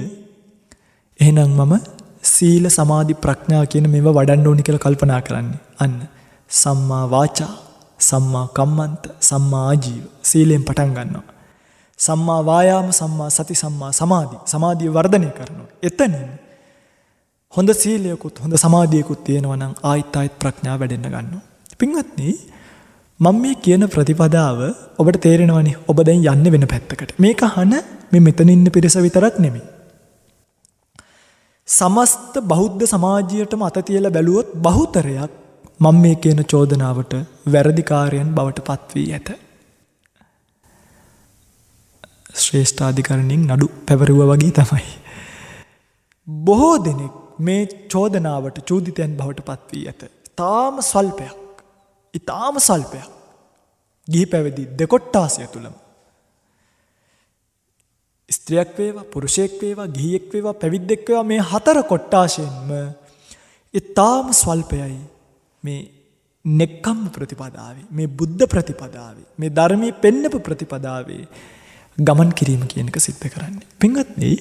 එහෙනම් මම සීල සමාධි ප්‍රඥා කියන මේවා වඩන්න ඕනි කියලා කල්පනා කරන්නේ. අන්න සම්මා වාචා, සම්මා කම්මන්ත, සම්මා ආජීව සීලෙන් පටන් ගන්නවා. සම්මා වායාම, සම්මා සති, සම්මා සමාධි. සමාධිය වර්ධනය කරනවා. එතනින් හොඳ සීලයකුත් හොඳ සමාධියකුත් තියෙනවා නම් ආයිත් ප්‍රඥාව වැඩෙන්න ගන්නවා. පින්වත්නි, මම මේ කියන ප්‍රතිපදාව ඔබට තේරෙනවනේ. ඔබ දැන් යන්නේ වෙන පැත්තකට. මේක අහන මේ මෙතන ඉන්න පිරිස විතරක් නෙමෙයි. සමස්ත බෞද්ධ සමාජයටම අත තියලා බැලුවොත් බහුතරයක් මම මේ කියන චෝදනාවට වැරදිකාරයන් බවට පත් වී ඇත. ශ්‍රේෂ්ඨාධිකරණින් නඩු පැවරුවා වගේ තමයි. බොහෝ දෙනෙක් මේ චෝදනාවට චෝදිතයන් බවට පත් වී ඇත. ඊටාම සල්පයක්. ගිහි පැවිදි දෙකොට්ටාසය තුලම ස්ත්‍රියක් වේවා, පුරුෂයෙක් වේවා, ගිහියෙක් වේවා, පැවිද්දෙක් වේවා මේ හතර කොට්ටාසයෙන්ම ඊටාම ස්වල්පයයි මේ නෙක්ඛම්ම ප්‍රතිපදාවේ, මේ බුද්ධ ප්‍රතිපදාවේ, මේ ධර්මයේ පෙන්නපු ප්‍රතිපදාවේ ගමන් කිරීම කියන එක සිද්ධ කරන්නේ. පින්වත්නි,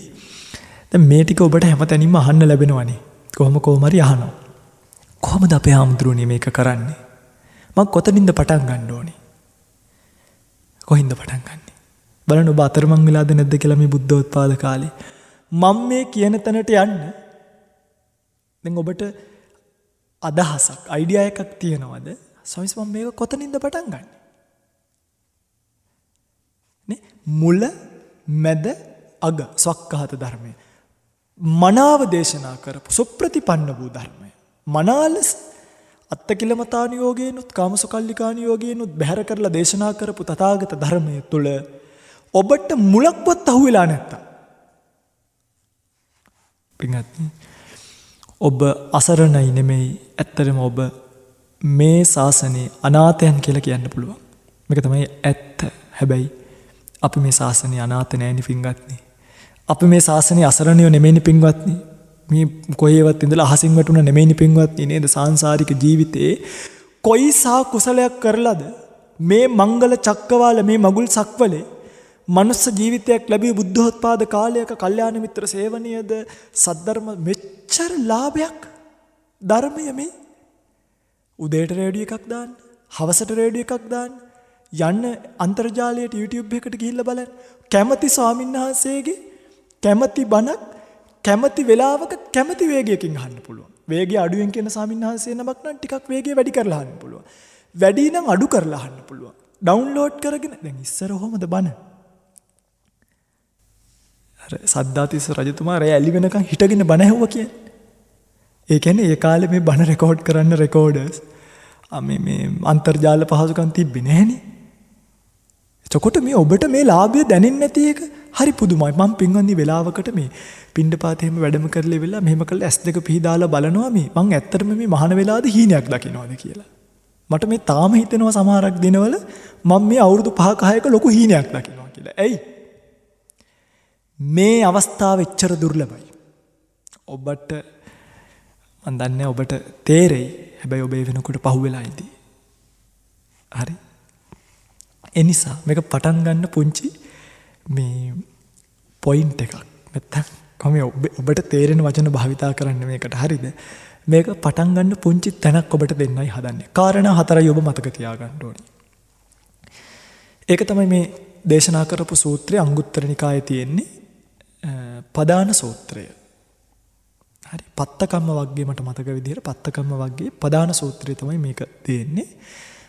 දැන් මේ ටික ඔබට හැමතැනින්ම අහන්න ලැබෙනවනේ. කොහොම හරි අහනවා. කොහොමද අපේ ආමුද්‍රෝණිය මේක කරන්නේ? මම කොතනින්ද පටන් ගන්න ඕනේ? කොහින්ද පටන් ගන්නෙ? බලන්න ඔබ අතරමං වෙලාද නැද්ද කියලා මේ බුද්ධෝත්පාද කාලේ. මම මේ කියන තැනට යන්න දැන් ඔබට අදහසක් අයිඩියා එකක් තියෙනවද? ස්වාමීස් මම මේක කොතනින්ද පටන් ගන්නෙ? නේ මුල මැද අග සක්කාත ධර්මය. මනාව දේශනා කරපු සුප්‍රතිපන්න වූ ධර්මය. මනාලස් අත්තකිලමතානුයෝගේනුත් කාමසුකල්ලිකානුයෝගේනුත් බැහැර කරලා දේශනා කරපු තථාගත ධර්මය තුළ ඔබට මුලක්වත් අහුවෙලා නැත්තම් පින්වත්නි ඔබ අසරණයි නෙමෙයි ඇත්තටම ඔබ මේ ශාසනයේ අනාථයන් කියලා කියන්න පුළුවන්. මේක තමයි ඇත්ත. හැබැයි අපි මේ ශාසනයේ අනාථ නෑනි පින්වත්නි. අපි මේ ශාසනයේ අසරණයෝ නෙමෙයිනි පින්වත්නි. මේ කොහේවත් ඉඳලා අහසින් වැටුණ නෙමෙයිනි පින්වත්නි නේද? සාංශාරික ජීවිතේ කොයිසා කුසලයක් කරලාද මේ මංගල චක්කවාල මේ මගුල් සක්වලේ මනුස්ස ජීවිතයක් ලැබී බුද්ධෝත්පාද කාලයක කල්යාණ මිත්‍ර සේවනයේද සද්ධර්ම මෙච්චර ලාභයක් ධර්මය මේ උදේට රේඩියෝ එකක් දාන්න හවසට රේඩියෝ එකක් දාන්න යන්න අන්තර්ජාලයට YouTube එකකට ගිහිල්ලා බලන්න කැමැති ස්වාමීන් වහන්සේගේ කැමැති බණක් කැමැති වෙලාවක කැමැති වේගයකින් අහන්න පුළුවන්. වේගය අඩුවෙන් කියන ස්වාමීන් වහන්සේ නමක් නම් ටිකක් වේගය වැඩි කරලා අහන්න පුළුවන්. වැඩි නම් අඩු කරලා අහන්න පුළුවන්. ඩවුන්ලෝඩ් කරගෙන දැන් ඉස්සර කොහමද බණ? අර සද්දාතිස්ස රජතුමා රැ ඇලි වෙනකන් හිටගෙන බණ ඇහුවා කියන්නේ. ඒ කියන්නේ ඒ කාලේ මේ බණ රෙකෝඩ් කරන්න රෙකෝඩර්ස් මේ අන්තර්ජාල පහසුකම් තිබ්බේ නැහනේ. එතකොට මේ ඔබට මේ ලාභය දැනෙන්නේ නැති එක හරි පුදුමයි. මම පින්වන්දි වෙලාවකට මේ පින්ඩපාත එහෙම වැඩම කරලා ඉවරලා මෙහෙම කරලා S2 පිහදාලා බලනවා මේ මං ඇත්තටම මේ මහාන වෙලාවේදී හීනයක් දකින්නවද කියලා. මට මේ තාම හිතෙනවා සමහරක් දිනවල මම මේ අවුරුදු 5ක 6ක ලොකු හීනයක් දකින්නවා කියලා. ඇයි? මේ අවස්ථාව එච්චර දුර්ලභයි. ඔබට මන් දන්නේ ඔබට තේරෙයි. හැබැයි ඔබ ඒ වෙනකොට පහුවෙලා ඉදී. හරි? එනිසා මේක පටන් ගන්න පුංචි මේ පොයින්ට් එකක්. නැත්තම් කොහොම ඔබට තේරෙන වචන භාවිතා කරන්න මේකට. හරිද? මේක පටන් ගන්න පුංචි තැනක් ඔබට දෙන්නයි හදන්නේ. කාරණා 4යි ඔබ මතක තියාගන්න ඕනේ. ඒක තමයි මේ දේශනා කරපු සූත්‍රය අංගුත්තර නිකායේ තියෙන්නේ පදාන සූත්‍රය. හරි. පත්තකම්ම වග්ගයේ මට මතක විදිහට පත්තකම්ම වග්ගයේ පදාන සූත්‍රය තමයි මේක තියෙන්නේ.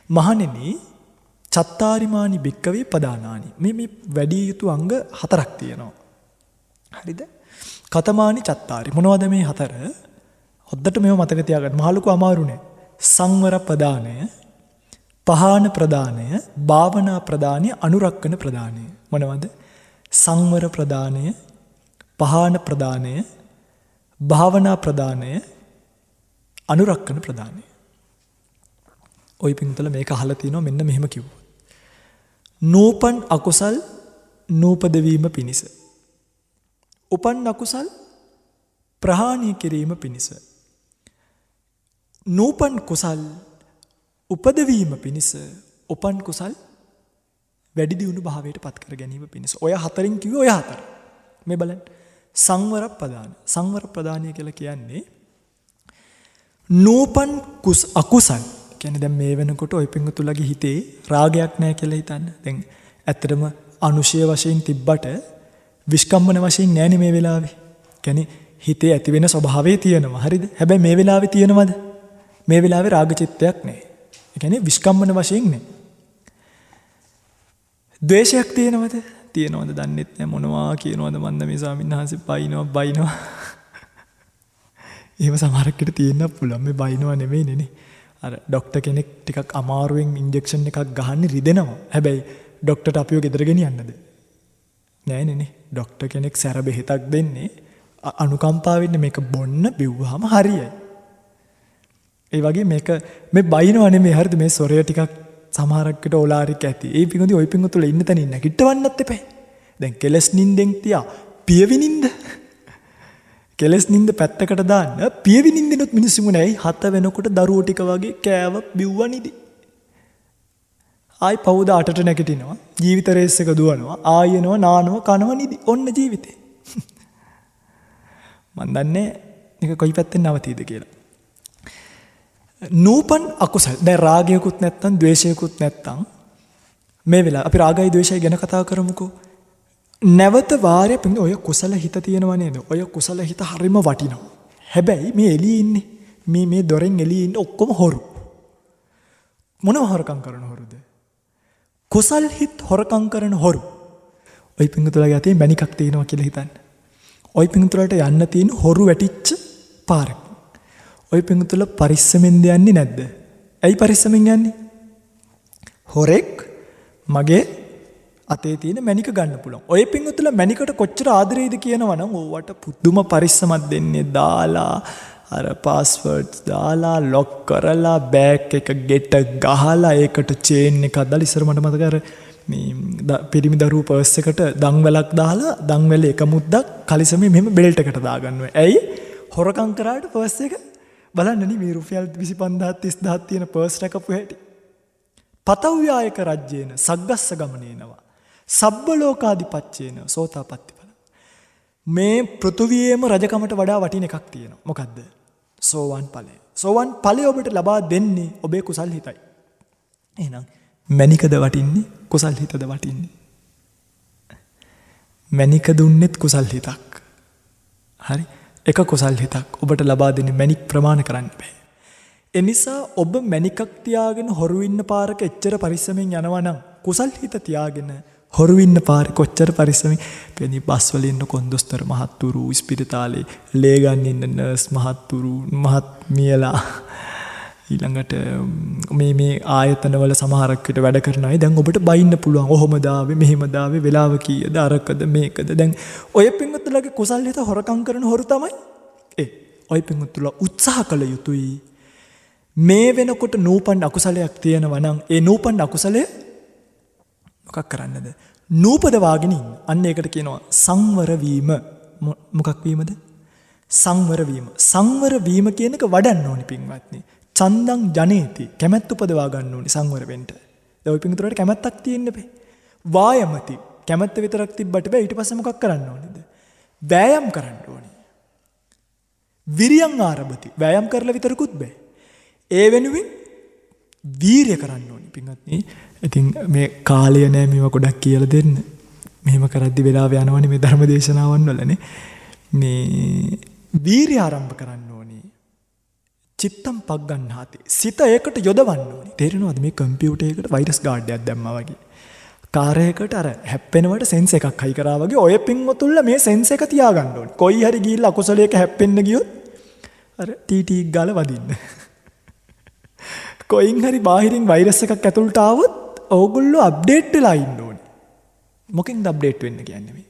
මහණෙනි චත්තාරිමානි භික්කවේ පදානානි. මේ වැඩි යුතු අංග 4ක් තියෙනවා. හරිද? කතමානි චත්තාරි. මොනවද මේ 4? හොද්දට මේව මතක තියාගන්න. මහලුකු අමාරු නෑ. සංවර ප්‍රදානය, පහාන ප්‍රදානය, භාවනා ප්‍රදානය, අනුරක්කන ප්‍රදානය. මොනවද? සංවර ප්‍රදානය, පහාන ප්‍රදානය, භාවනා ප්‍රදානය, අනුරක්කන ප්‍රදානය. ඔය පින්තල මේක අහලා තිනවා මෙන්න මෙහෙම කිව්වා. නූපන් අකුසල් නූපද වීම පිණිස. උපන් අකුසල් ප්‍රහාණය කිරීම පිණිස. නූපන් කුසල් උපදවීම පිණිස. උපන් කුසල් වැඩි දියුණු භාවයට පත් කර ගැනීම පිණිස. ඔය 4න් කිව්වේ ඔය 4. මේ බලන්න. සංවර ප්‍රදාන. සංවර ප්‍රදානය කියලා කියන්නේ නූපන් අකුසල් කියන්නේ දැන් මේ වෙනකොට ඔය පිංගුතුලගේ හිතේ රාගයක් නැහැ කියලා හිතන්න. දැන් ඇත්තටම අනුශය වශයෙන් තිබ්බට විස්කම්මන වශයෙන් නැහැනේ මේ වෙලාවේ. කියන්නේ හිතේ ඇති වෙන ස්වභාවය තියෙනවා. හරිද? හැබැයි මේ වෙලාවේ තියෙනවද? මේ වෙලාවේ රාග චිත්තයක් නැහැ. ඒ කියන්නේ විස්කම්මන වශයෙන් නැහැ. ද්වේෂයක් තියෙනවද? තියෙනවද? දන්නෙත් නැහැ. මොනවා කියනවද මන්ද මේ ස්වාමීන් වහන්සේ බයිනවා. එහෙම සමහරකට තියෙන්න පුළුවන්. මේ බයිනවා නෙමෙයි නේ. අර ડોක්ටර් කෙනෙක් ටිකක් අමාරුවෙන් ඉන්ජෙක්ෂන් එකක් ගහන්නේ රිදෙනවා. හැබැයි ડોක්ටර්ට අපිව ගෙදර ගෙනියන්නද? නෑනේ. ડોක්ටර් කෙනෙක් සැර බෙහෙතක් දෙන්නේ අනුකම්පාවෙන් මේක බොන්න බිව්වහම හරියයි. ඒ වගේ මේක මේ බයිනවා නෙමෙයි. හරිද? මේ සොරය ටිකක් සමහරකට ඕලාරික ඇති. ඒ පිඟුදි ඔය පිඟු තුල ඉන්න තැනින් නැගිටවන්නත් එපා. දැන් කෙලස් නින්දෙන් තියා පියවිනින්ද කෙලස් නින්ද පැත්තකට දාන්න පියවිනින්දිනුත් මිනිස්සුම නැයි 7 වෙනකොට දරුවෝ ටික වගේ කෑව බිව්වනිදි. ආයි පවුද 8ට නැගිටිනවා. ජීවිත රේස් එක දුවනවා. ආයෙනවා නානවා කනවා නිදි. ඔන්න ජීවිතේ. මන් දන්නේ මේක කොයි පැත්තෙන් නවතීද කියලා. නූපන් අකුසල්. දැන් රාගයකුත් නැත්තම් ද්වේෂයකුත් නැත්තම් මේ වෙලාව අපි රාගයි ද්වේෂයි ගැන කතා කරමුකෝ. නැවත වාරයක් පින්න ඔය කුසල හිත තියෙනව නේද? ඔය කුසල හිත හරිම වටිනවා. හැබැයි මේ එළියේ ඉන්නේ මේ දොරෙන් එළියේ ඉන්න ඔක්කොම හොරු. මොනව හොරකම් කරන හොරුද? කුසල් හිත හොරකම් කරන හොරු. ඔය පින්තුලගේ අතේ මණිකක් තියෙනවා කියලා හිතන්න. ඔය පින්තුලට යන්න තියෙන හොරු වැටිච්ච පාරක්. ඔය පින්තුල පරිස්සමෙන්ද යන්නේ නැද්ද? ඇයි පරිස්සමෙන් යන්නේ? හොරෙක් මගේ අතේ තියෙන මණික ගන්න පුළුවන්. ඔය පින්තුල මණිකට කොච්චර ආදරේද කියනවනම් ඕවට පුදුම පරිස්සමක් දෙන්නේ දාලා අර පාස්වර්ඩ්ස් දාලා ලොක් කරලා බෑග් එක ගෙට ගහලා ඒකට චේන් එකක් දාලා ඉස්සර මට මතක අර මේ පිරිමි දරුවෝ පර්ස් එකට දන්වැලක් දාලා දන්වැලේ එක මුද්දක් කලිසමේ මෙහෙම බෙල්ට් එකට දාගන්නවා. ඇයි? හොරකම් කරාට පර්ස් එක බලන්න නේ මේ රුපියල් 25000 30000 තියෙන පර්ස් රැකපු හැටි. පතව්‍යායක රජ්‍යේන සග්ගස්ස ගමනේනවා. සබ්බ ලෝකාධිපත්‍යේන සෝතාපට්ටි ඵල. මේ පෘථුවියේම රජකමට වඩා වටින එකක් තියෙනවා. මොකද්ද? සෝවන් ඵලය. සෝවන් ඵලය ඔබට ලබා දෙන්නේ ඔබේ කුසල් හිතයි. එහෙනම් මණිකද වටින්නේ කුසල් හිතද වටින්නේ? මණික දුන්නෙත් කුසල් හිතක්. හරි? එක කුසල් හිතක් ඔබට ලබා දෙන්නේ මණික් ප්‍රමාණ කරන්න බෑ. ඒ නිසා ඔබ මණිකක් තියාගෙන හොරු ඉන්න පාරක එච්චර පරිස්සමෙන් යනවා නම් කුසල් හිත තියාගෙන හොරු ඉන්න පාරේ කොච්චර පරිස්සමෙන් පෙනී බස් වල ඉන්න කොන්දොස්තර මහත්තුරු ඉස්පිරිතාලේ ලේ ගන්න ඉන්න නර්ස් මහත්තුරු මහත්මියලා ඊළඟට මේ ආයතනවල සමහරක් විට වැඩ කරන අය දැන් ඔබට බයින්න පුළුවන්. ඔහොම දාවේ මෙහෙම දාවේ වෙලාව කීයද අරකද මේකද. දැන් ඔය පින්වත්තුලාගේ කුසල් හිත හොරකම් කරන හොරු තමයි ඔය පින්වත්තුලා උත්සාහ කළ යුතුයි. මේ වෙනකොට නූපන් අකුසලයක් තියෙනවා නම් ඒ නූපන් අකුසලය මොකක් කරන්නද? නූපදවාගෙන ඉන්න. අන්න ඒකට කියනවා සංවර වීම. මොකක් වීමද? සංවර වීම. සංවර වීම කියන එක වඩන්න ඕනි පින්වත්නි. චන්දං ජනේති. කැමැත්ත උපදවා ගන්න ඕනි සංවර වෙන්න. දැන් ඔය පින්තුරට කැමැත්තක් තියෙන්න බෑ. වායමති. කැමැත්ත විතරක් තිබ්බට බෑ. ඊට පස්සේ මොකක් කරන්න ඕනේද? වෑයම් කරන්න ඕනි. විරියං ආරභති. වෑයම් කරලා විතරකුත් බෑ. ඒ වෙනුවෙන් වීරිය කරන්න ඕනි පින්වත්නි. ඉතින් මේ කාලය නෑ මේවා ගොඩක් කියලා දෙන්න. මෙහෙම කරද්දි වෙලාව යනවනේ මේ ධර්ම දේශනාවන් වලනේ. මේ වීරිය ආරම්භ කරන්න ඕනි. චිත්තම් පග්ගන්හාති. සිත ඒකට යොදවන්න ඕනි. තේරෙනවද මේ කම්පියුටර් එකට වෛරස් ගාඩ් එකක් දැම්මා වගේ. කාර් එකකට අර හැප්පෙනවට සෙන්ස් එකක් හයි කරා වගේ ඔය පින්වතුල්ල මේ සෙන්ස් එක තියාගන්න ඕනි. කොයි හරි ගිහිල්ලා අකුසලයක හැප්පෙන්න ගියොත් අර ටීටී ගාලා වදින්න. කොයින් හරි බාහිරින් වෛරස් එකක් ඇතුළට ආවොත් ඕගොල්ලෝ අප්ඩේට් වෙලා ඉන්න ඕනේ. මොකෙන්ද අප්ඩේට් වෙන්න කියන්නේ මේ?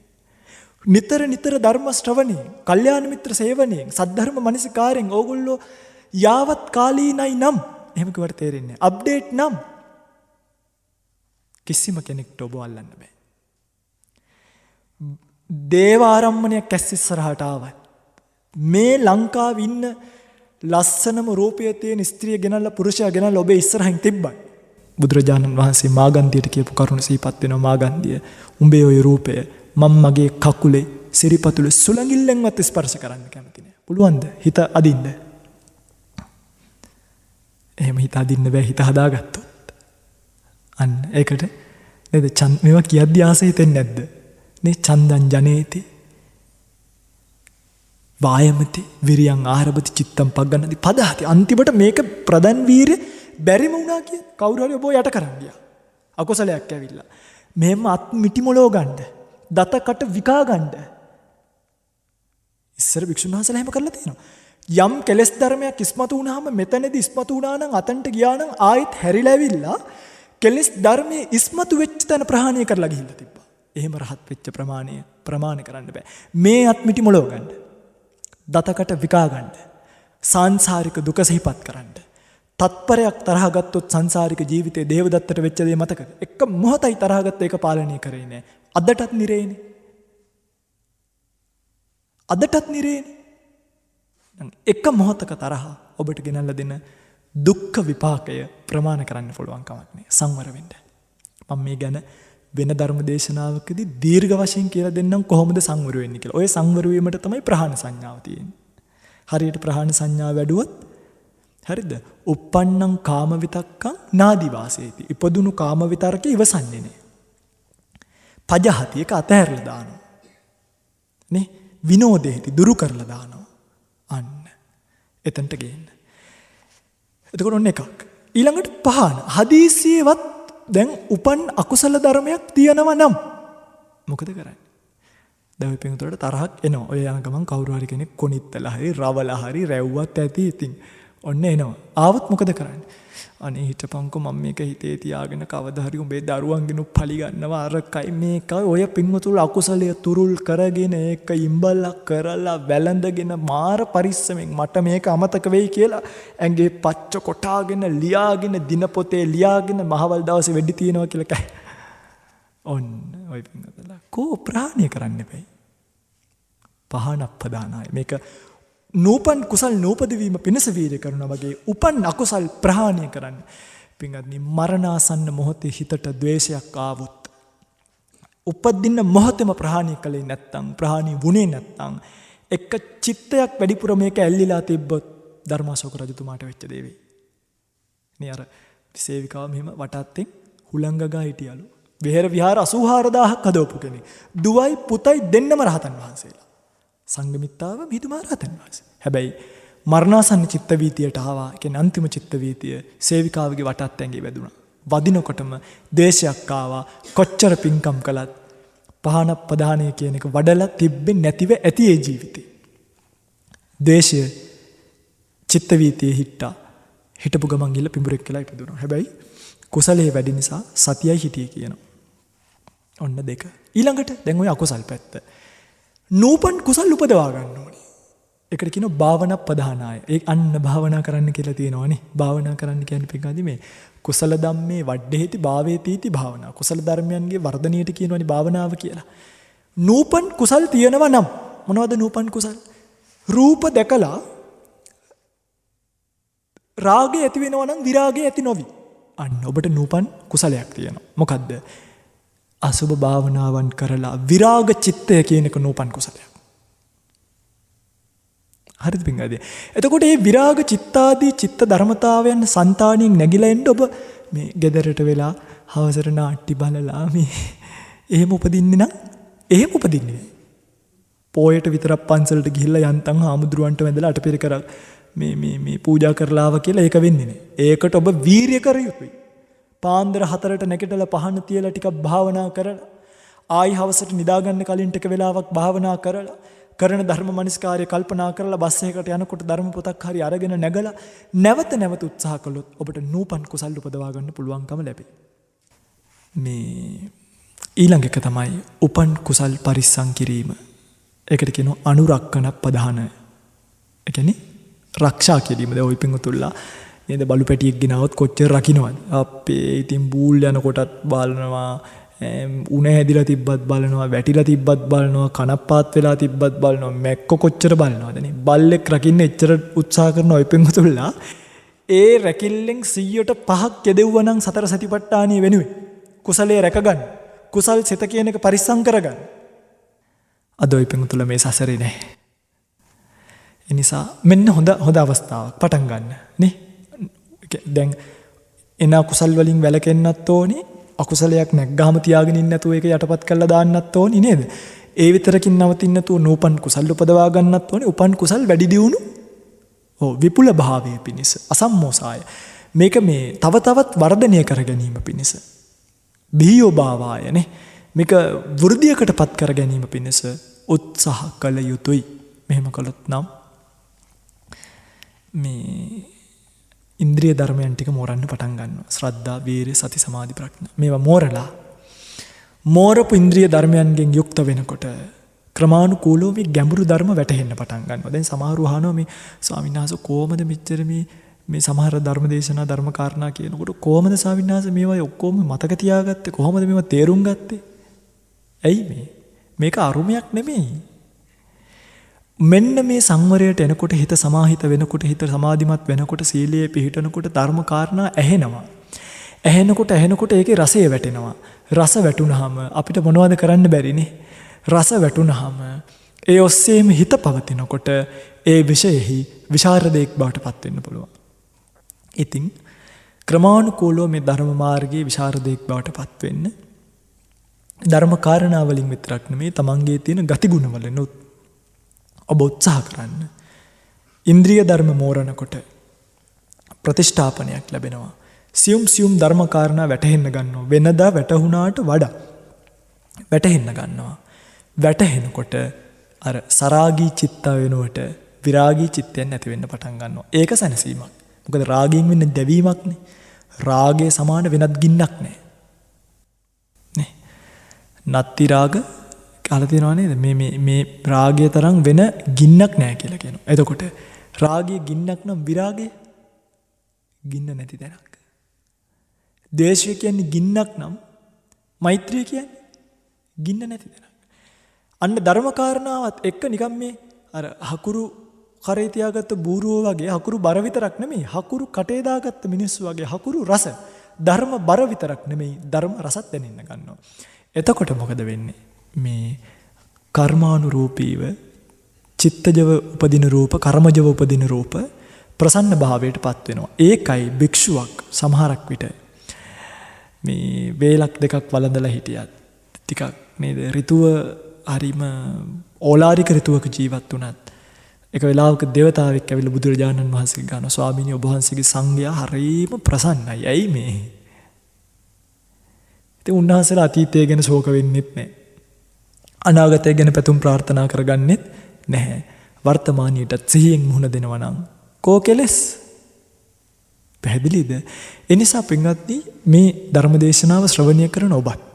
නිතර ධර්ම ශ්‍රවණේ, කල්යාණ මිත්‍ර සේවනයේ, සද්ධර්ම මනසිකාරයෙන් ඕගොල්ලෝ යාවත් කාලීනයි නම් එහෙම කිව්වට තේරෙන්නේ නැහැ. අප්ඩේට් නම් කිසිම කෙනෙක්ට ඔබ අල්ලන්න බෑ. දේව ආරම්මණයක් ඇස් ඉස්සරහට ආවත් මේ ලංකාවේ ඉන්න ලස්සනම රූපය තියෙන ස්ත්‍රිය ගෙනල්ලා පුරුෂයා ගෙනල්ලා ඔබේ ඉස්සරහින් තිබ්බයි. බුදුරජාණන් වහන්සේ මාගන්ධියට කියපු කරුණ සිහිපත් වෙනවා. මාගන්ධිය උඹේ ওই රූපය මම මගේ කකුලේ සිරිපතුලේ සුළඟිල්ලෙන්වත් ස්පර්ශ කරන්න කැමති නෑ. පුළුවන්ද හිත අදින්න? එහෙම හිත අදින්න බෑ හිත හදාගත්තොත්. අන්න ඒකට නේද මේවා කියද්දි ආස හිතෙන්නේ නැද්ද? නේ චන්දං ජනේති වායමති විරියං ආරභති චිත්තම් පග්ගන්නති පදහති. අන්තිමට මේක ප්‍රදන් වීරිය බැරිම වුණා කිය. කවුරු හරි ඔබ යට කරන් ගියා. අකුසලයක් ඇවිල්ලා. මෙහෙම අත් මිටි මොලෝ ගන්න. දතකට විකා ගන්න. ඉස්සර භික්ෂුන් වහන්සේලා එහෙම කරලා තියෙනවා. යම් කෙලෙස් ධර්මයක් ඉස්මතු වුණාම මෙතනදී ඉස්මතු වුණා නම් අතන්ට ගියා නම් ආයෙත් හැරිලා ඇවිල්ලා කෙලෙස් ධර්මයේ ඉස්මතු වෙච්ච තැන ප්‍රහාණය කරලා ගිහිල්ලා තිබ්බා. එහෙම රහත් වෙච්ච ප්‍රමාණය කරන්න බෑ. මේ අත් මිටි මොලෝ ගන්න. දතකට විකා ගන්න. සංසාරික දුක සිහිපත් කරන්න. තත්පරයක් තරහ ගත්තොත් සංසාරික ජීවිතේ දේවදත්තට වෙච්ච දේ මතකද? එක මොහොතයි තරහ ගත්ත ඒක පාලනය කරේ නෑ. අදටත් නිරේනේ. අදටත් නිරේනේ. එක මොහොතක තරහ ඔබට ගෙනල්ලා දෙන දුක්ඛ විපාකය ප්‍රමාණ කරන්න පුළුවන් කමක් නෑ. සංවර වෙන්න. මම මේ ගැන වෙන ධර්ම දේශනාවකදී දීර්ඝ වශයෙන් කියලා දෙන්නම් කොහොමද සංවර වෙන්නේ කියලා. ඔය සංවර වීමට තමයි ප්‍රහාණ සංඥාව තියෙන්නේ. හරියට ප්‍රහාණ සංඥාව වැඩුවොත් හරිද? uppannam kama vitakkam nadi vaseti. ඉපදුණු කාම විතරක ඉවසන්නේ නෑ. පජහති එක අතහැරලා දානවා. නේ විනෝදේති දුරු කරලා දානවා. අන්න එතනට ගේන්න. එතකොට ඔන්න එකක්. ඊළඟට පහන හදීසියේවත් දැන් උපන් අකුසල ධර්මයක් තියෙනවා නම් මොකද කරන්නේ? දැන් ඔය පිටුතරට තරහක් එනවා. ඔය යන ගමන් කවුරු හරි කෙනෙක් කොනිත්තලා හරි රවලා හරි රැව්වත් ඇති ඉතින් ඔන්න එනවා. ආවත් මොකද කරන්නේ? අනේ හිටපන්කෝ මම මේක හිතේ තියාගෙන කවදා හරි උඹේ දරුවන්ගෙන පලි ගන්නවා අරකයි මේකයි ඔය පින්වතුල් අකුසලයේ තුරුල් කරගෙන ඒක ඉම්බලක් කරලා වැළඳගෙන මාර පරිස්සමෙන් මට මේක අමතක වෙයි කියලා ඇඟේ පච්ච කොටාගෙන ලියාගෙන දිනපොතේ ලියාගෙන මහවල් දවසේ වෙඩි තියනවා කියලා කයි. ඔන්න ඔය පින්වතුලා කෝ ප්‍රාණය කරන්න එපයි. පහන අපදානයි මේක නූපන් කුසල් නූපදවීම පිණිස වීර්ය කරනවා වගේ උපන් අකුසල් ප්‍රහාණය කරන්න. පින්වත්නි මරණාසන්න මොහොතේ හිතට ද්වේෂයක් ආවොත් උපදින්න මොහොතේම ප්‍රහාණය කළේ නැත්නම් ප්‍රහාණය වුණේ නැත්නම් එක චිත්තයක් වැඩිපුර මේක ඇල්ලිලා තිබ්බොත් ධර්මාශෝක රජතුමාට වෙච්ච දේ වෙයි. නේ අර සේවිකාව මෙහෙම වටාත්තෙන් හුලංගගා හිටියලු. විහෙර විහාර 84000ක් හදවපු කෙනෙක්. දුවයි පුතයි දෙන්නම රහතන් වහන්සේලා. සංගමිත්තාව මිහිඳු රහතන් වහන්සේ. හැබැයි මරණාසන්න චිත්ත වීතියට ආවා. කියන්නේ අන්තිම චිත්ත වීතිය සේවිකාවගේ වටත් ඇඟේ වැදුනා. වදිනකොටම දේශයක් ආවා. කොච්චර පිංකම් කළත් පහන ප්‍රදානය කියන එක වඩලා තිබෙන්නේ නැතිව ඇති ඒ ජීවිතේ. දේශය චිත්ත වීතියේ හිටා. හිටපු ගමන් ගිහලා පිඹුරෙක් කියලා ඉපදුණා. හැබැයි කුසලයේ වැඩි නිසා සතියයි හිටියේ කියනවා. ඔන්න දෙක. ඊළඟට දැන් ওই අකුසල් පැත්ත. නූපන් කුසල් උපදවා ගන්න ඕනේ. ඒකට කියනවා භාවනා ප්‍රධානාය. ඒ අන්න භාවනා කරන්න කියලා තියෙනවානේ. භාවනා කරන්න කියන්නේ පිටකදී මේ කුසල ධම්මේ වඩ්ඩේති භාවේතිති භාවනා. කුසල ධර්මයන්ගේ වර්ධනයට කියනවානේ භාවනාව කියලා. නූපන් කුසල් තියෙනවා නම් මොනවද නූපන් කුසල්? රූප දැකලා රාගය ඇති වෙනවා නම් විරාගය ඇති නොවි. අන්න ඔබට නූපන් කුසලයක් තියෙනවා. මොකද්ද? අසුභ භාවනාවන් කරලා විරාග චිත්තය කියන එක නූපන් කුසලයක්. හරිද පින්වත්නි? එතකොට මේ විරාග චිත්තාදී චිත්ත ධර්මතාවයන් సంతාණයෙන් නැగిලා එන්න ඔබ මේ ගෙදරට වෙලා හවසට නාට්‍ය බලලා මේ එහෙම උපදින්නේ නම් එහෙම උපදින්නේ. පොයට විතරක් පන්සලට ගිහිල්ලා යන්තම් හාමුදුරුවන්ට වැඳලා අටපිර කරා මේ පූජා කරලා ආවා කියලා ඒක වෙන්නේ නැහැ. ඒකට ඔබ වීරිය කර යුතුයි. පාන්දර 4ට නැගිටලා පහන තියලා ටිකක් භාවනා කරලා ආයි හවසට නිදාගන්න කලින් ටික වෙලාවක් භාවනා කරලා කරන ධර්ම මනස්කාරය කල්පනා කරලා බස් එකකට යනකොට ධර්ම පොතක් හරි අරගෙන නැගලා නැවත උත්සාහ කළොත් ඔබට නූපන් කුසල් උපදවා ගන්න පුළුවන්කම ලැබේ. මේ ඊළඟ එක තමයි උපන් කුසල් පරිස්සම් කිරීම. ඒකට කියනවා අනුරක්කන ප්‍රධාන. ඒ කියන්නේ රක්ෂා කිරීම. දැන් ඔය පිංගුතුල්ලා නේද බලු පැටියෙක් ගෙනවොත් කොච්චර රකින්නවද? අපේ ඉතින් බූල් යනකොටත් බලනවා, උණ හැදිලා තිබ්බත් බලනවා, වැටිලා තිබ්බත් බලනවා, කනප්පාත් වෙලා තිබ්බත් බලනවා, මැක්ක කොච්චර බලනවද නේ? බල්ලෙක් රකින්න එච්චර උත්සාහ කරන ඔය පිංගුතුල්ලා ඒ රැකිල්ලෙන් 100ට 5ක් යදෙව්වා නම් සතර සතිපට්ඨානිය වෙනුවෙන් කුසලයේ රැකගන්න. කුසල් සිත කියන එක පරිස්සම් කරගන්න. අද ඔය පිංගුතුල්ලා මේ සසරේ නැහැ. ඒ නිසා මෙන්න හොඳ අවස්ථාවක් පටන් ගන්න නේ. දැන් එන අකුසල් වලින් වැළකෙන්නත් ඕනේ. අකුසලයක් නැග්ගාම තියාගෙන ඉන්න නැතුව ඒක යටපත් කරලා දාන්නත් ඕනේ නේද? ඒ විතරකින් නවතින්න නැතුව නූපන් කුසල් උපදවා ගන්නත් ඕනේ. උපන් කුසල් වැඩි දියුණු විපුල භාවයේ පිණිස අසම්මෝසාය. මේක මේ තව තවත් වර්ධනය කර ගැනීම පිණිස. බිහියෝ භාවායනේ. මේක වෘද්ධියකටපත් කර ගැනීම පිණිස උත්සාහ කළ යුතුයි. මෙහෙම කළොත් නම් මේ ඉන්ද්‍රිය ධර්මයන් ටික මෝරන්න පටන් ගන්නවා. ශ්‍රද්ධා, වීරිය, සති, සමාධි, ප්‍රඥා. මේවා මෝරලා මෝරපු ඉන්ද්‍රිය ධර්මයන්ගෙන් යුක්ත වෙනකොට ක්‍රමානුකූලව මේ ගැඹුරු ධර්ම වැටහෙන්න පටන් ගන්නවා. දැන් සමහරව අහනවා මේ ස්වාමීන් වහන්සේ කොහොමද මෙච්චර මේ සමහර ධර්ම දේශනා ධර්ම කාරණා කියනකොට කොහොමද ස්වාමීන් වහන්සේ මේවා ඔක්කොම මතක තියාගත්තේ? කොහොමද මේවා තේරුම් ගත්තේ? ඇයි මේක අරුමයක් නෙමෙයි. මෙන්න මේ සංවරයට එනකොට හිත සමාහිත වෙනකොට හිත සමාධිමත් වෙනකොට සීලයේ පිහිටනකොට ධර්ම කාරණා ඇහෙනවා. ඇහෙනකොට ඒකේ රසය වැටෙනවා. රස වැටුනහම අපිට මොනවද කරන්න බැරිනේ. රස වැටුනහම ඒ ඔස්සේම හිත පවතිනකොට ඒ විෂයෙහි විශාරදයක් බවට පත් වෙන්න පුළුවන්. ඉතින් ක්‍රමානුකූලව මේ ධර්ම මාර්ගයේ විශාරදයක් බවට පත් වෙන්න ධර්ම කාරණා වලින් විතරක් නෙමෙයි තමන්ගේ තියෙන ගතිගුණ වලිනුත් ඔබ උත්සාහ කරන්න. ඉන්ද්‍රිය ධර්ම මෝරණකොට ප්‍රතිෂ්ඨාපනයක් ලැබෙනවා. සියුම් ධර්ම කාරණා වැටහෙන්න ගන්නවා. වෙනදා වැටහුණාට වඩා වැටහෙන්න ගන්නවා. වැටහෙනකොට අර සරාගී චිත්ත වෙනුවට විරාගී චිත්තයන් ඇති වෙන්න පටන් ගන්නවා. ඒක සැනසීමක්. මොකද රාගයෙන් වෙන්නේ දැවීමක්නේ. රාගයේ සමාන වෙනත් ගින්නක් නැහැ. නේ. නත්ති රාග කාලා තියෙනවා නේද? මේ රාගය තරම් වෙන ගින්නක් නැහැ කියලා කියනවා. එතකොට රාගයේ ගින්නක් නම් විරාගය ගින්න නැති තැනක්. ද්වේෂය කියන්නේ ගින්නක් නම් මෛත්‍රිය කියන්නේ ගින්න නැති තැනක්. අන්න ධර්ම කාරණාවත් එක්ක නිකන් මේ අර හකුරු කරේ තියාගත්ත බූරුවෝ වගේ හකුරු බර විතරක් නෙමෙයි හකුරු කටේ දාගත්ත මිනිස්සු වගේ හකුරු රස ධර්ම බර විතරක් නෙමෙයි ධර්ම රසත් දැනෙන්න ගන්නවා. එතකොට මොකද වෙන්නේ? මේ කර්මානුරූපීව චිත්තජව උපදින රූප කර්මජව උපදින රූප ප්‍රසන්න භාවයට පත් වෙනවා. ඒකයි භික්ෂුවක් සමහරක් විට මේ වේලක් දෙකක් වළඳලා හිටියත් ටිකක් නේද ඍතුව හරිම ඕලාරික ඍතුවක ජීවත් වුණත් එක වෙලාවක දේවතාවෙක් ඇවිල්ලා බුදුරජාණන් වහන්සේ ගාන ස්වාමීනි ඔබ වහන්සේගේ සංඝයා හරිම ප්‍රසන්නයි. ඇයි මේ? ඉතින් උන්වහන්සේලා අතීතය ගැන ශෝක වෙන්නෙත් නැහැ. අනාගතය ගැන පැතුම් ප්‍රාර්ථනා කරගන්නෙත් නැහැ. වර්තමානයේට සිහියෙන් මුහුණ දෙනවා නම් කෝ කෙලස් පැහැදිලිද? ඒ නිසා පින්වත්නි මේ ධර්මදේශනාව ශ්‍රවණය කරන ඔබත්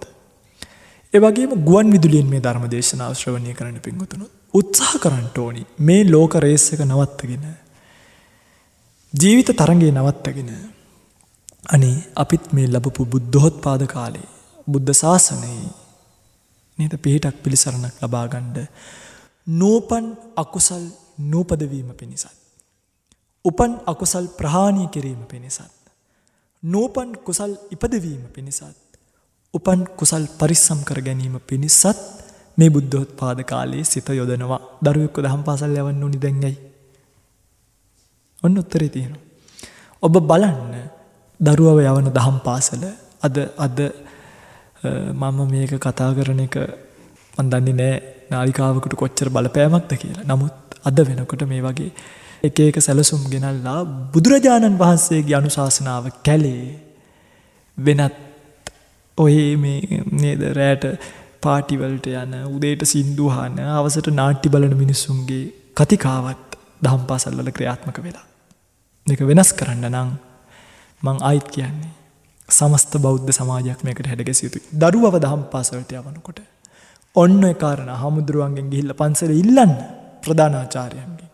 ඒ වගේම ගුවන් විදුලියෙන් මේ ධර්මදේශනාව ශ්‍රවණය කරන පින්වතුනොත් උත්සාහ කරන්න ඕනි මේ ලෝක රේස් එක නවත්තගෙන ජීවිත තරංගේ නවත්තගෙන අනේ අපිත් මේ ලැබපු බුද්ධෝත්පාද කාලේ බුද්ධ ශාසනයේ නේද පිහිටක් පිළිසරණක් ලබා ගන්න නූපන් අකුසල් නූපද වීම පිණිසත් උපන් අකුසල් ප්‍රහාණය කිරීම පිණිසත් නූපන් කුසල් ඉපදවීම පිණිසත් උපන් කුසල් පරිස්සම් කර ගැනීම පිණිසත් මේ බුද්ධෝත්පාද කාලයේ සිත යොදනවා. දරුවෙක්ව දහම් පාසල් යවන්න ඕනි දැන් ඇයි? ඔන්න උත්තරේ තියෙනවා. ඔබ බලන්න දරුවව යවන දහම් පාසල අද මම මේක කතා කරන එක මන් දන්නේ නැහැ නාලිකාවකට කොච්චර බලපෑමක්ද කියලා. නමුත් අද වෙනකොට මේ වගේ එක සැලසුම් ගෙනල්ලා බුදුරජාණන් වහන්සේගේ අනුශාසනාව කැලේ වෙනත් ඔය මේ නේද රැට පාටි වලට යන උදේට සින්දු අහන අවසට නාට්‍ය බලන මිනිස්සුන්ගේ කතිකාවත් දහම් පාසල් වල ක්‍රියාත්මක වෙලා. මේක වෙනස් කරන්න නම් මං ආයිත් කියන්නේ සමස්ත බෞද්ධ සමාජයක් මේකට හැඩගැසිය යුතුයි. දරුවව දහම් පාසලට යවනකොට ඔන්න ඒ කාරණා හමුදුරුවන්ගෙන් ගිහිල්ලා පන්සලේ ඉල්ලන්න ප්‍රධානාචාර්යයන්ගෙන්.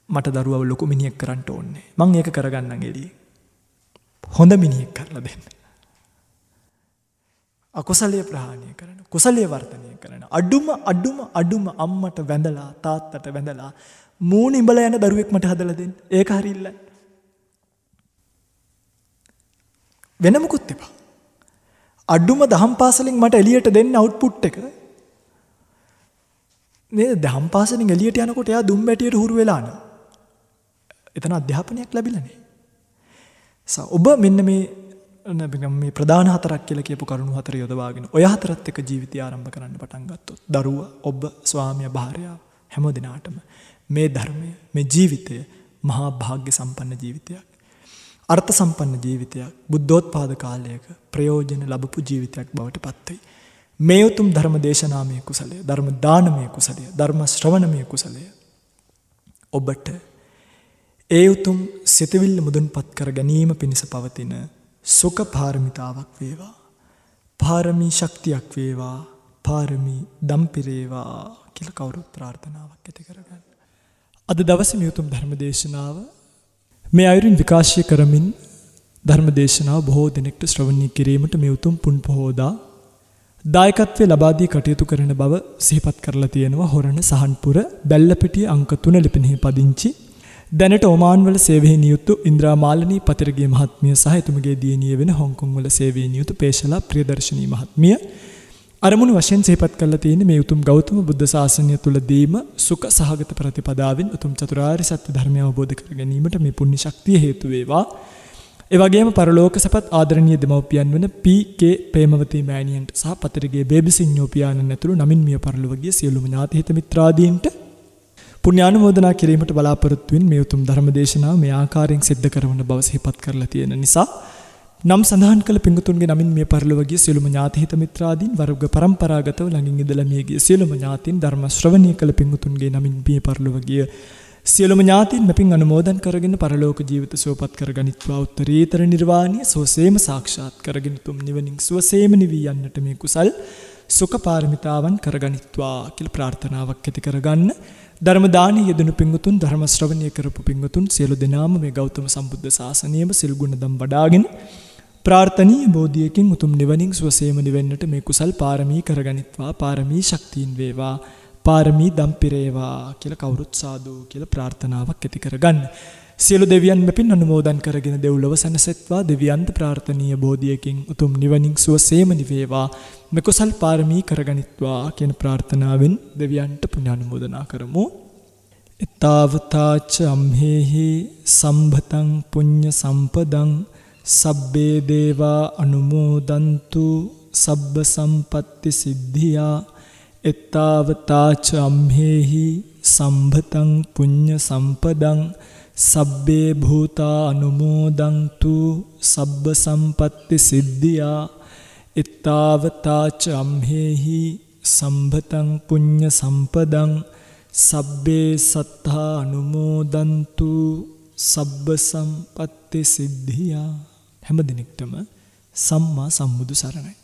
මට දරුවව ලොකු මිනිහෙක් කරන්න ඕනේ. මං ඒක කරගන්නම් එළියේ. හොඳ මිනිහෙක් කරලා දෙන්න. අකුසලයේ ප්‍රහාණය කරන කුසලයේ වර්ධනය කරන අඩුම අම්මට වැඳලා තාත්තට වැඳලා මූණ ඉඹලා යන දරුවෙක් මට හදලා දෙන්න. ඒක හරි ඉල්ලන්න. වෙන මොකුත් එපා. අඩුම දහම් පාසලෙන් මට එළියට දෙන්න අවුට්පුට් එක. නේද? දහම් පාසලෙන් එළියට යනකොට එයා දුම් බැටියට හුරු වෙලා යනවා. එතන අධ්‍යාපනයක් ලැබිලා නැහැ. ඔබ මෙන්න මේ ප්‍රධාන හතරක් කියලා කියපු කරුණු හතර යොදවාගෙන ඔය හතරත් එක ජීවිතය ආරම්භ කරන්න පටන් ගත්තොත් දරුවා ඔබ ස්වාමියා භාර්යාව හැම දිනාටම මේ ධර්මය මේ ජීවිතය මහා භාග්‍ය සම්පන්න ජීවිතයක් අර්ථ සම්පන්න ජීවිතයක් බුද්ධෝත්පාද කාලයක ප්‍රයෝජන ලැබපු ජීවිතයක් බවට පත් වෙයි. මේ උතුම් ධර්ම දේශනාමය කුසලය ධර්ම දානමය කුසලය ධර්ම ශ්‍රවණමය කුසලය ඔබට ඒ උතුම් සිතවිල්ල මුදුන්පත් කර ගැනීම පිණිස පවතින සුඛ පාරමිතාවක් වේවා. පාරමී ශක්තියක් වේවා. පාරමී දම්පිරේවා කියලා කවුරුත් ප්‍රාර්ථනාවක් ඇති කරගන්න. අද දවසේ මේ උතුම් ධර්ම දේශනාව මේ අයුරින් විකාශය කරමින් ධර්ම දේශනාව බොහෝ දෙනෙක්ට ශ්‍රවණය කිරීමට මේ උතුම් පුන් පොහෝදා දායකත්වයේ ලබා දී කටයුතු කරන බව සිහිපත් කරලා තියෙනවා. හොරණ සහන්පුර බැල්ලපිටිය අංක 3 ලිපිනෙහි පදිංචි දැනට ඔමාන් වල සේවයේ නියුතු ඉන්ද්‍රා මාලනී පතිරගේ මහත්මිය සහ එතුමගේ දියණිය වෙන හොංකොං වල සේවයේ නියුතු පේශලා ප්‍රියදර්ශනී මහත්මිය අරමුණු වශයෙන් සිහිපත් කරලා තියෙන්නේ මේ උතුම් ගෞතම බුද්ධ ශාසනය තුලදීම සුඛ සහගත ප්‍රතිපදාවෙන් උතුම් චතුරාර්ය සත්‍ය ධර්මය අවබෝධ කර ගැනීමට මේ පුණ්‍ය ශක්තිය හේතු වේවා. ඒ වගේම පරලෝක සැපත් ආදරණීය දෙමව්පියන් වන පී.කේ. ප්‍රේමවතී මෑණියන්ට සහ පතරගේ බේබිසිංහෝ පියාණන් ඇතුළු නමින් මිය පරලොව ගිය සියලුම ඥාති හිත මිත්‍රාදීන්ට පුණ්‍යානුමෝදනා කිරීමට බලාපොරොත්තු වෙන මේ උතුම් ධර්ම දේශනාව මේ ආකාරයෙන් සිද්ධ කරන බව සිහිපත් කරලා තියෙන නිසා නම් සඳහන් කළ පිංගුතුන්ගේ නමින් මිය පරලොව ගිය සියලුම ඥාති හිත මිත්‍රාදීන් වර්ග පරම්පරාගතව ළඟින් ඉඳලා මිය ගිය සියලුම ඥාතීන් ධර්ම ශ්‍රවණය කළ පිංගුතුන්ගේ නමින් මිය පරලොව ගිය සියලුම ඥාතීන් මෙපින් අනුමෝදන් කරගෙන පරලෝක ජීවිත සුවපත් කරගනිත්වා උත්තරීතර නිර්වාණය සෝසේම සාක්ෂාත් කරගෙන තුම් නිවනින් සුවසේම නිවී යන්නට මේ කුසල් සුඛ පාරමිතාවන් කරගනිත්වා කියලා ප්‍රාර්ථනාවක් ඇති කරගන්න ධර්ම දානීය යෙදුණු පිංගුතුන් ධර්ම ශ්‍රවණය කරපු පිංගුතුන් සියලු දෙනාම මේ ගෞතම සම්බුද්ධ ශාසනයම සිල් ගුණ දම් වඩාගෙන ප්‍රාර්ථනීය බෝධියකින් උතුම් නිවනින් සුවසේම නිවෙන්නට මේ කුසල් පාරමී කරගනිත්වා පාරමී ශක්තියින් වේවා පාරමී දම් පිරේවා කියලා කවුරුත් සාදු කියලා ප්‍රාර්ථනාවක් ඇති කරගන්න. සියලු දෙවියන් මෙපින් අනුමෝදන් කරගෙන දෙව්ලොව සැනසෙත්වා දෙවියන්ට ප්‍රාර්ථනීය බෝධියකින් උතුම් නිවනින් සුවසේම නිවේවා මේ කුසල් පාරමී කරගනිත්වා කියන ප්‍රාර්ථනාවෙන් දෙවියන්ට පුණ්‍යානුමෝදනා කරමු. ඊතාවතාච අම්හෙහි සම්භතං පුඤ්ඤ සම්පදං සබ්බේ දේවා අනුමෝදන්තු සබ්බ සම්පත්ති සිද්ධියා එත්තාවතාච අම්හෙහි සම්භතං පුඤ්ඤ සම්පදං සබ්බේ භූතා අනුමෝදන්තු සබ්බ සම්පත්ති සිද්ධියා එත්තාවතාච අම්හෙහි සම්භතං පුඤ්ඤ සම්පදං සබ්බේ සත්තා අනුමෝදන්තු සබ්බ සම්පත්ති සිද්ධියා. හැම දිනෙකටම සම්මා සම්බුදු සරණයි.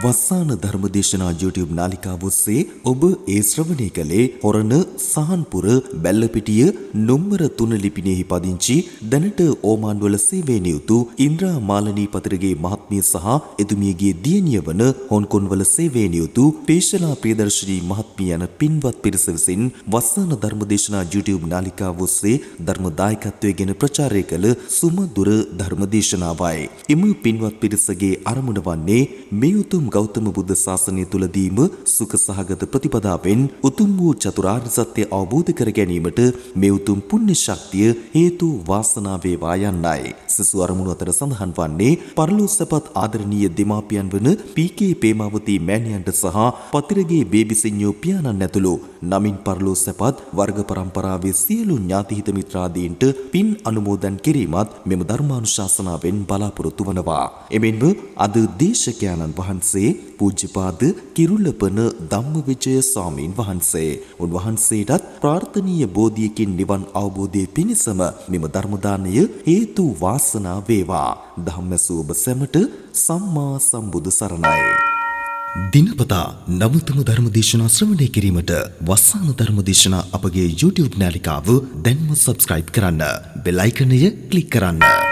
වස්සාන ධර්මදේශනා YouTube නාලිකාව ඔස්සේ ඔබ ඒ ශ්‍රවණය කළේ හොරණ සහන්පුර බැල්ලපිටිය නොම්බර 3 ලිපිණයෙහි පදිංචි දැනට ඕමාන්වල සේවයේ නියුතු ඉන්ද්‍රා මාලනී පතරගේ මහත්මිය සහ එතුමියගේ දියණිය වන හොන්කොන්වල සේවයේ නියුතු පේශලා ප්‍රියදර්ශිනී මහත්මිය යන පින්වත් පිරිස විසින් වස්සාන ධර්මදේශනා YouTube නාලිකාව ඔස්සේ ධර්ම දායකත්වයෙන් ප්‍රචාරය කළ සුමధుර ධර්මදේශනාවයි. එම පින්වත් පිරිසගේ අරමුණ වන්නේ මේ උතුම් ගෞතම බුද්ධ ශාසනය තුලදීම සුඛ සහගත ප්‍රතිපදාවෙන් උතුම් වූ චතුරාර්ය සත්‍ය අවබෝධ කර ගැනීමට මේ උතුම් පුණ්‍ය ශක්තිය හේතු වාසනා වේවා යන්නයි. සසු අරමුණු අතර සඳහන් වන්නේ පරලෝසපත් ආදරණීය දෙමාපියන් වන පී.කේ. ප්‍රේමවතී මෑණියන්ට සහ පතිරගේ බේබිසිංහෝ පියාණන් ඇතුළු නමින් පරලෝසපත් වර්ග පරම්පරාවේ සියලු ඥාති හිත මිත්‍රාදීන්ට පින් අනුමෝදන් කිරීමත් මෙම ධර්මානුශාසනාවෙන් බලාපොරොත්තු වනවා. එමෙන්ම අද දේශකයන්න් වහන්සේ පූජ්‍යපාද කිරුළපන ධම්මවිජය ස්වාමීන් වහන්සේ උන්වහන්සේටත් ප්‍රාර්ථනීය බෝධියකින් නිවන් අවබෝධයේ පිණිසම මෙම ධර්ම දානය හේතු වාසනා වේවා. ධම්මසු ඔබ සැමට සම්මා සම්බුදු සරණයි. දිනපතා නවතම ධර්මදේශනා ශ්‍රවණය කිරීමට වස්සාන ධර්මදේශනා අපගේ YouTube නාලිකාව දැන්ම subscribe කරන්න. බෙල් අයිකනය ක්ලික් කරන්න.